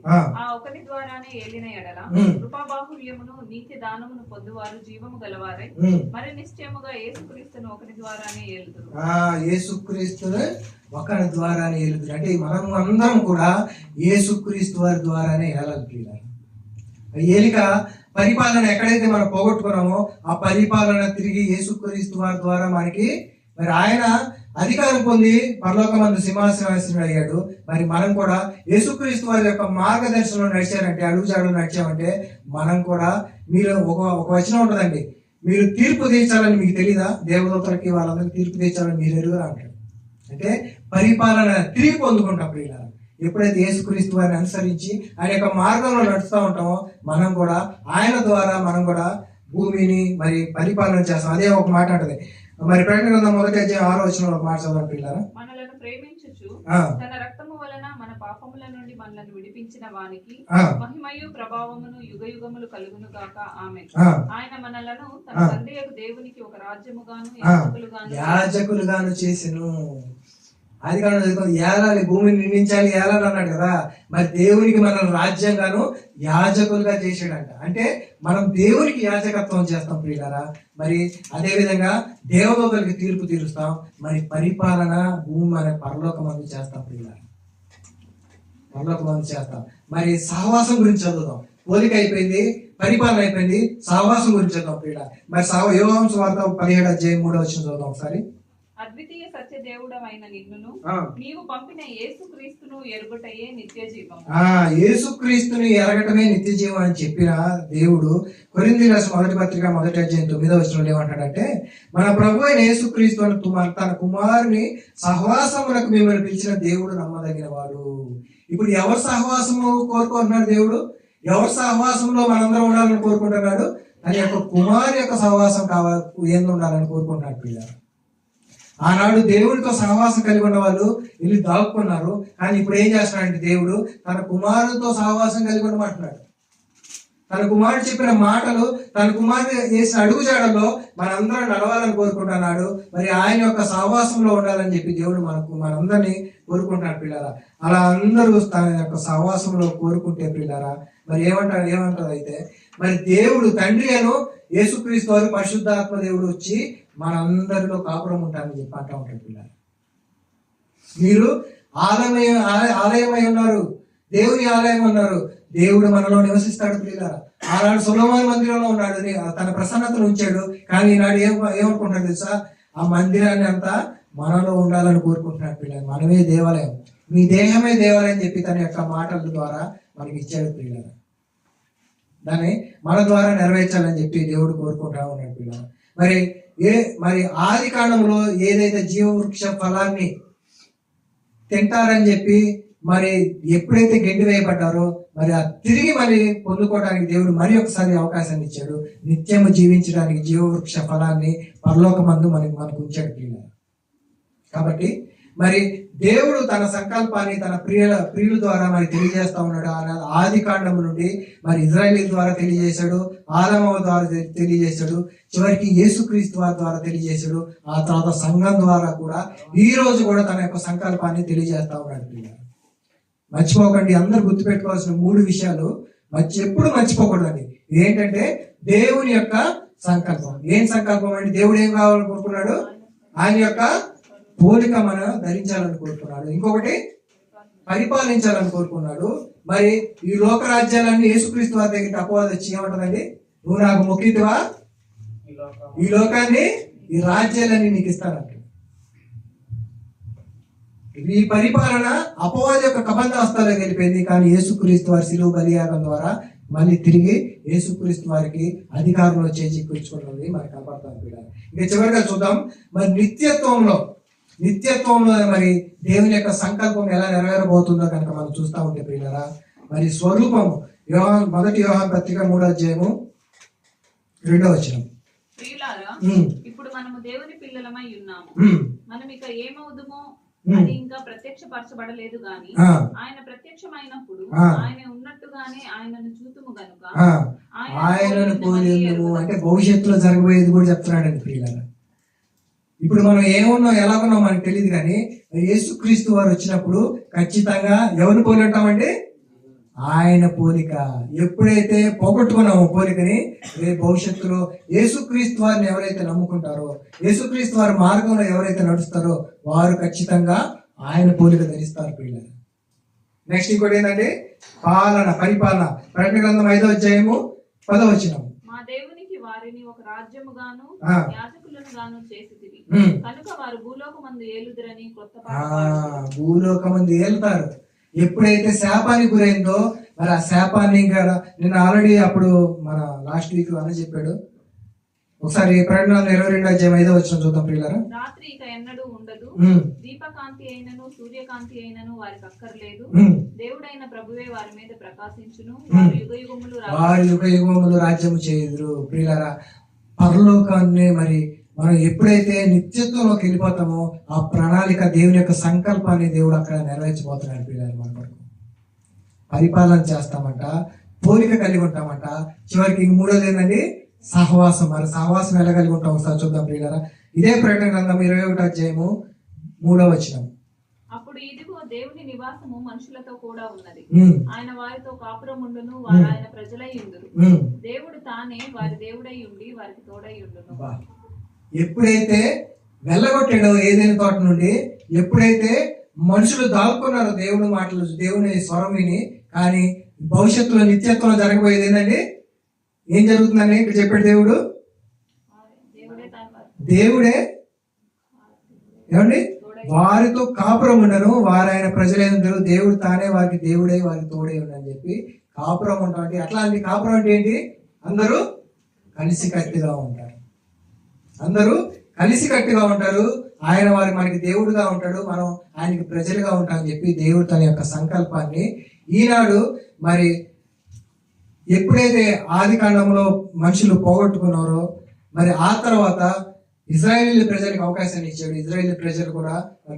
ఆ ఒకని ద్వారానే ఏలిన ఎడల కృపాబాహుల్యమును నీతి దానమును పొందువారు జీవము గలవారై మరి నిశ్చయముగా యేసుక్రీస్తును ఒకని ద్వారానే ఏలుదురు. యేసుక్రీస్తును ఒకరి ద్వారానే ఏలుదురు అంటే మనం అందరం కూడా యేసుక్రీస్తు వారి ద్వారానే ఏలాలి పిల్లలు. ఏలిక పరిపాలన ఎక్కడైతే మనం పోగొట్టుకున్నామో ఆ పరిపాలన తిరిగి యేసుక్రీస్తు వారి ద్వారా మనకి మరి ఆయన అధికారం పొంది పరలోకమందు సింహాసనాసీనుడు అయ్యాడు. మరి మనం కూడా యేసుక్రీస్తు వారి యొక్క మార్గదర్శనంలో నడిచారంటే, అడుగుజాడలో నడిచామంటే మనం కూడా, మీరు ఒక వచనం ఉంటుందండి, మీరు తీర్పు తీర్చాలని మీకు తెలీదా? దేవదూతలకి వాళ్ళందరికీ తీర్పు తీర్చాలని మీరు ఎరుగురా అంటాడు. అంటే పరిపాలన తిరిగి పొందుకుంటాం ఇలా. ఎప్పుడైతే యేసుక్రీస్తు వారిని అనుసరించి ఆయన యొక్క మార్గంలో నడుస్తూ ఉంటామో మనం కూడా ఆయన ద్వారా మనం కూడా భూమిని మరి పరిపాలన చేస్తాం. అదే ఒక మాట అంటది మరి ప్రకటన గ్రంథం 1వ అధ్యాయం 6వ వచనంలో ఒక మాట చదవండి పిల్లరా. మనలను ప్రేమించుచు తన రక్తము వలన మన పాపముల నుండి మనలను విడిపించిన వానికి మహిమయు ప్రభావమును యుగయుగములు కలుగును గాక. ఆమేన్. ఆయన మనలను తన తండ్రియగు దేవునికి ఒక రాజ్యముగాను యాజకులుగాను చేసెను. అది కాదు ఏలాలి, భూమిని నిందించాలి, ఏలాలి అన్నాడు కదా. మరి దేవునికి మనం రాజ్యంగాను యాజకులుగా చేసాడంట. అంటే మనం దేవునికి యాజకత్వం చేస్తాం ప్రియులారా. మరి అదే విధంగా దేవదూతలకి తీర్పు తీరుస్తాం. మరి పరిపాలన భూమి మన పరలోకమందు చేస్తాం ప్రియులారా, పరలోకమందు చేస్తాం. మరి సహవాసం గురించి చదువుతాం. పోలిక అయిపోయింది, పరిపాలన అయిపోయింది, సహవాసం గురించి చదువుతాం ప్రియులారా. మరి యోహాను సువార్త 17వ అధ్యాయం 3వ వచనం చదువుతాం ఒకసారి. అద్వితీయ సత్య దేవుడవైన నిన్నును నీవు పంపిన యేసుక్రీస్తును ఎరుగుటయే నిత్య జీవం. యేసుక్రీస్తుని ఎరగటమే నిత్య జీవం అని చెప్పిన దేవుడు కొరింథీయులకు రాసిన 1వ పత్రిక 1వ అధ్యాయం 9వ వచనంలో ఏమంటాడంటే, మన ప్రభు అయిన యేసుక్రీస్తు తన కుమారుని సహవాసములకు మిమ్మల్ని పిలిచిన దేవుడు నమ్మదగిన వాడు. ఇప్పుడు ఎవరి సహవాసము కోరుకుంటున్నాడు దేవుడు? ఎవరి సహవాసంలో మనందరం ఉండాలని కోరుకుంటున్నాడు? తన యొక్క కుమారు యొక్క సహవాసం ఏందో ఉండాలని కోరుకుంటున్నాడు పిల్లలు. ఆనాడు దేవుడితో సహవాసం కలిగి ఉన్న వాళ్ళు వెళ్ళి దాక్కున్నారు. కానీ ఇప్పుడు ఏం చేస్తున్నాడంటే దేవుడు తన కుమారుడితో సహవాసం కలిగి ఉండమంటున్నాడు. తన కుమారుడు చెప్పిన మాటలు, తన కుమారుడు చేసిన అడుగుజాడల్లో మనందరం నడవాలని కోరుకుంటున్నాడు. మరి ఆయన యొక్క సహవాసంలో ఉండాలని చెప్పి దేవుడు మనందరినీ కోరుకుంటున్నాడు పిల్లరా. అలా అందరూ తన యొక్క సహవాసంలో కోరుకుంటే పిల్లరా మరి ఏమంటారు అయితే, మరి దేవుడు తండ్రి అను యేసుక్రీస్తు వారు పరిశుద్ధాత్మ దేవుడు వచ్చి మనందరిలో కాపురం ఉంటారని చెప్పి అంటూ ఉంటాడు పిల్లలు. మీరు ఆలయమై ఉన్నారు, దేవుని ఆలయం ఉన్నారు, దేవుడు మనలో నివసిస్తాడు పిల్లలు. ఆనాడు సొలొమోను మందిరంలో ఉన్నాడు, తన ప్రసన్నతను ఉంచాడు. కానీ ఈనాడు ఏమనుకుంటాడు తెలుసా? ఆ మందిరాన్ని అంతా మనలో ఉండాలని కోరుకుంటున్నాడు పిల్లలు. మనమే దేవాలయం, మీ దేహమే దేవాలయం చెప్పి తన యొక్క మాటల ద్వారా మనకి ఇచ్చాడు పిల్లలు. దాన్ని మన ద్వారా నెరవేర్చాలని చెప్పి దేవుడు కోరుకుంటా ఉన్నాడు పిల్లలు. మరి ఆది కాండంలో ఏదైతే జీవవృక్ష ఫలాన్ని తింటారని చెప్పి మరి ఎప్పుడైతే గెండి వేయబడ్డారో మరి తిరిగి మరి పొందుకోవడానికి దేవుడు మరి ఒకసారి అవకాశాన్ని ఇచ్చాడు. నిత్యము జీవించడానికి జీవవృక్ష ఫలాన్ని పరలోకమందు మనకు ఉంచాడు పిల్లలు. కాబట్టి మరి దేవుడు తన సంకల్పాన్ని తన ప్రియుల ద్వారా మరి తెలియజేస్తా ఉన్నాడు. ఆది కాండము నుండి మరి ఇజ్రాయేలీల ద్వారా తెలియజేశాడు, ఆదాము ద్వారా తెలియజేశాడు, చివరికి యేసుక్రీస్తు వారి ద్వారా తెలియజేశాడు. ఆ తర్వాత సంఘం ద్వారా కూడా ఈ రోజు కూడా తన యొక్క సంకల్పాన్ని తెలియజేస్తా ఉన్నాడు పిల్లలు. మర్చిపోకండి, అందరు గుర్తుపెట్టుకోవాల్సిన 3 విషయాలు ఎప్పుడు మర్చిపోకూడదండి. ఏంటంటే దేవుని యొక్క సంకల్పం. ఏం సంకల్పం అంటే దేవుడు ఏం కావాలని కోరుకున్నాడు? ఆయన యొక్క పోలిక మనం ధరించాలని కోరుకున్నాడు. ఇంకొకటి పరిపాలించాలని కోరుకున్నాడు. మరి ఈ లోక రాజ్యాలన్నీ యేసుక్రీస్తు వారి దగ్గర అపవాదం వచ్చి ఏమంటదండి, నువ్వు నాకు మొక్కితివా, ఈ లోకాన్ని ఈ రాజ్యాలన్నీ నీకు ఇస్తానంట. ఈ పరిపాలన అపవాది యొక్క కబంధ హస్తాల్లో వెళ్ళిపోయింది. కానీ యేసుక్రీస్తు వారి శిలువ బలియాగం ద్వారా మళ్ళీ తిరిగి యేసుక్రీస్తు వారికి అధికారంలో చేజిక్కించుకున్నది మనకు కనపడుతుంది. ఇంకా చివరిగా చూద్దాం, మరి నిత్యత్వంలో మరి దేవుని యొక్క సంకల్పం ఎలా నెరవేరబోతుందో కనుక మనం చూస్తూ ఉంటే ప్రియులారా, మరి స్వరూపము 1 యోహాను పత్రిక 3వ అధ్యాయము 2వ వచనం. ప్రియులారా, ఉమ్, ఇప్పుడు మనము దేవుని పిల్లలమై ఉన్నాము. ఉమ్, మనం ఇక ఏమవుదుమో ఉమ్. అది ఇంకా ప్రత్యక్షపరచబడలేదు గాని ఆ, ఆయన ప్రత్యక్షమైనప్పుడు ఆ. ఆయన ఉన్నట్టుగానే ఆయనను చూతుము గనుక ఆ. ఆయనను పోలి ఉన్నాము అంటే భవిష్యత్తులో జరగబోయేది కూడా చెప్తున్నాడండి ప్రియులారా. ఇప్పుడు మనం ఏమున్నాం ఎలా ఉన్నాం మనకు తెలియదు కానీ యేసుక్రీస్తు వారు వచ్చినప్పుడు ఖచ్చితంగా ఎవరిని పోలి ఉంటామండి? ఆయన పోలిక. ఎప్పుడైతే పోగొట్టుకున్నామో పోలికని రేపు భవిష్యత్తులో యేసుక్రీస్తు వారిని ఎవరైతే నమ్ముకుంటారో, యేసుక్రీస్తు వారి మార్గంలో ఎవరైతే నడుస్తారో వారు ఖచ్చితంగా ఆయన పోలిక ధరిస్తారు పిల్లలు. నెక్స్ట్ ఇంకోటి ఏంటంటే పరిపాలన. ప్రకటన గ్రంథం 5వ అధ్యాయము 10వ వచనం. మా దేవునికి వారిని ఒక రాజ్యముగాను ఆ. యాజకులను గాను చేసితివి ఉమ్. కనుక వారు భూలోకమందు ఏలుదురని కొత్త ఆ, పాట భూలోకమంది ఏలుతారు. ఎప్పుడైతే శాపానికి గురైందో మరి ఆ శాపాన్ని ఇంకా నేను ఆల్రెడీ అప్పుడు మన లాస్ట్ వీక్ అని చెప్పాడు. ఒకసారి ప్రకటన 22వ అధ్యాయం 5వ వచనం చూద్దాం ప్రియులారా. రాత్రి ఇక ఎన్నడూ ఉండదు, ఉమ్, దీపకాంతి అయినను సూర్యకాంతి అయినను వారికి అక్కర్లేదు. ఉమ్. దేవుడైన ప్రభువే వారి మీద ప్రకాశించును. ఉమ్. వారు యుగయుగములు వారి యుగ యుగములు రాజ్యము చేయుదురు. ప్రియులారా, పరలోకాన్ని మరి మనం ఎప్పుడైతే నిత్యత్వంలోకి వెళ్ళిపోతామో ఆ ప్రణాళిక దేవుని యొక్క సంకల్పాన్ని దేవుడు అక్కడ నెరవేర్చిపోతున్నాడు. పిల్లలు మన కొరకు పరిపాలన చేస్తామంట, పోలిక కలిగి ఉంటామంట. చివరికి ఇంక మూడోది ఏంటండి? సహవాసం. మరి సహవాసం ఎలా కలిగి ఉంటాం ఒకసారి చూద్దాం ప్రియులారా. ఇదే ప్రకటన గ్రంథం 21వ అధ్యాయము 3వ వచనం. అప్పుడు ఇదిగో దేవుని నివాసము మనుషులతో కూడా ఉన్నది. ఉమ్, ఆయన వారితో కాపురముండును, వారు ఆయన ప్రజలై ఉండును. ఉమ్. దేవుడు తానే వారి దేవుడై ఉండి వారికి తోడై ఉండును. అబ్బా. ఎప్పుడైతే వెళ్ళగొట్టాడో ఏదైనా తోట నుండి, ఎప్పుడైతే మనుషులు దాక్కున్నారో దేవుని మాటలు, దేవుని స్వరం విని, కానీ భవిష్యత్తులో నిత్యత్వంలో జరగబోయేది ఏంటండి? ఏం జరుగుతుందని ఇక్కడ చెప్పాడు దేవుడు. దేవుడే తాను వారి దేవుడే ఏమండి తోడై వారితో కాపురం ఉండను, వారు ఆయన ప్రజలైనందరూ దేవుడు తానే వారికి దేవుడై వారికి తోడై ఉండని చెప్పి కాపురం ఉంటాం. అంటే అట్లాంటి కాపురం అంటే ఏంటి? అందరూ కలిసికట్టుగా ఉంటారు. అందరూ కలిసికట్టుగా ఉంటారు. ఆయన వారి మనకి దేవుడుగా ఉంటాడు, మనం ఆయనకి ప్రజలుగా ఉంటామని చెప్పి దేవుడు తన యొక్క సంకల్పాన్ని ఈనాడు మరి ఎప్పుడైతే ఆది కాండంలో మనుషులు పోగొట్టుకున్నారో మరి ఆ తర్వాత ఇజ్రాయేలీ ప్రజలకు అవకాశాన్ని ఇచ్చాడు. ఇజ్రాయేలీ ప్రజలు కూడా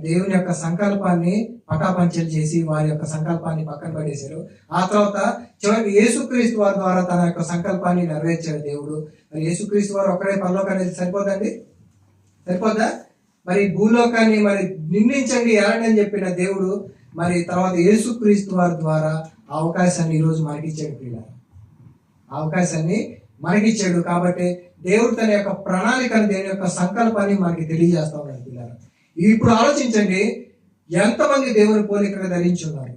దేవుని యొక్క సంకల్పాన్ని పటాపంచలు చేసి వారి యొక్క సంకల్పాన్ని పక్కన పడేశారు. ఆ తర్వాత చివరికి యేసుక్రీస్తు వారి ద్వారా తన యొక్క సంకల్పాన్ని నెరవేర్చాడు దేవుడు. మరి యేసుక్రీస్తు వారు ఒక్కడే పరలోకాన్ని సరిపోదండి? సరిపోద్దా? మరి భూలోకాన్ని మరి నిందించండి ఎలాంటి అని చెప్పిన దేవుడు మరి తర్వాత యేసుక్రీస్తు వారి ద్వారా ఆ అవకాశాన్ని ఈరోజు మనకిచ్చాడు పిల్లలు. ఆ అవకాశాన్ని మనకిచ్చాడు. కాబట్టి దేవుడు తన యొక్క ప్రణాళికను, దేవుని యొక్క సంకల్పాన్ని మనకి తెలియజేస్తా ఉన్నాడు పిల్లలు. ఇప్పుడు ఆలోచించండి, ఎంతమంది దేవుని పోలికగా ధరించి ఉన్నారు?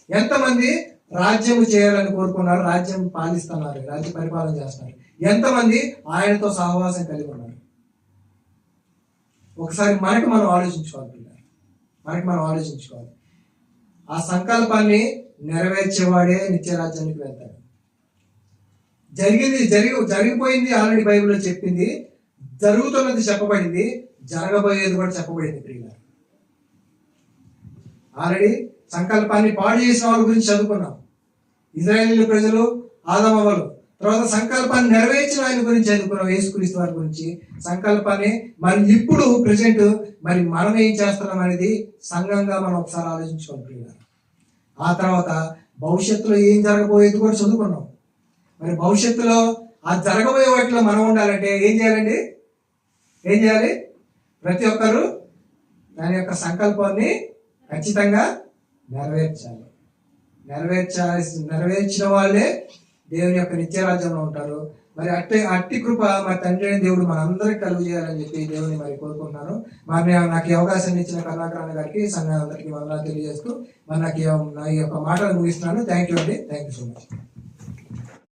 ఎంతమంది రాజ్యం చేయాలని కోరుకున్నారు, రాజ్యం పాలిస్తున్నారు, రాజ్య పరిపాలన చేస్తున్నారు? ఎంతమంది ఆయనతో సహవాసం కలిగి ఉన్నారు? ఒకసారి మనకి మనం ఆలోచించుకోవాలి పిల్లలు, మనకి మనం ఆలోచించుకోవాలి. ఆ సంకల్పాన్ని నెరవేర్చేవాడే నిత్య రాజ్యానికి వెళ్తాడు. జరిగిపోయింది ఆల్రెడీ బైబిల్లో చెప్పింది, జరుగుతున్నది చెప్పబడింది, జరగబోయేది కూడా చెప్పబడింది ప్రియుల. ఆల్రెడీ సంకల్పాన్ని పాడు చేసిన వాళ్ళ గురించి చదువుకున్నాం. ఇజ్రాయేలీ ప్రజలు, ఆదామవ్వలు. తర్వాత సంకల్పాన్ని నెరవేర్చిన ఆయన గురించి చదువుకున్నాం, యేసుక్రీస్తు వారి గురించి. సంకల్పాన్ని మరి ఇప్పుడు ప్రజెంట్ మరి మనం ఏం చేస్తున్నాం అనేది సంఘంగా మనం ఒకసారి ఆలోచించుకోవాలి ప్రియుల. ఆ తర్వాత భవిష్యత్తులో ఏం జరగబోయేది కూడా చదువుకున్నాం. మరి భవిష్యత్తులో ఆ జరగబోయే వాటిలో మనం ఉండాలంటే ఏం చేయాలండి? ఏం చేయాలి? ప్రతి ఒక్కరు దాని యొక్క సంకల్పాన్ని ఖచ్చితంగా నెరవేర్చాలి. నెరవేర్చిన వాళ్ళే దేవుని యొక్క నిత్యరాజ్యంలో ఉంటారు. మరి అట్టి కృప మరి తండ్రి అయిన దేవుడు మనందరికీ కలుగు చేయాలని చెప్పి దేవుని మరి కోరుకుంటున్నాను. మరి నాకు ఈ అవకాశాన్ని ఇచ్చిన కరుణాకరణ గారికి, సంఘాలందరికీ వందనాలు తెలియజేస్తూ మరి నా యొక్క మాటలు ముగిస్తున్నాను. థ్యాంక్ యూ అండి. Thank you so much.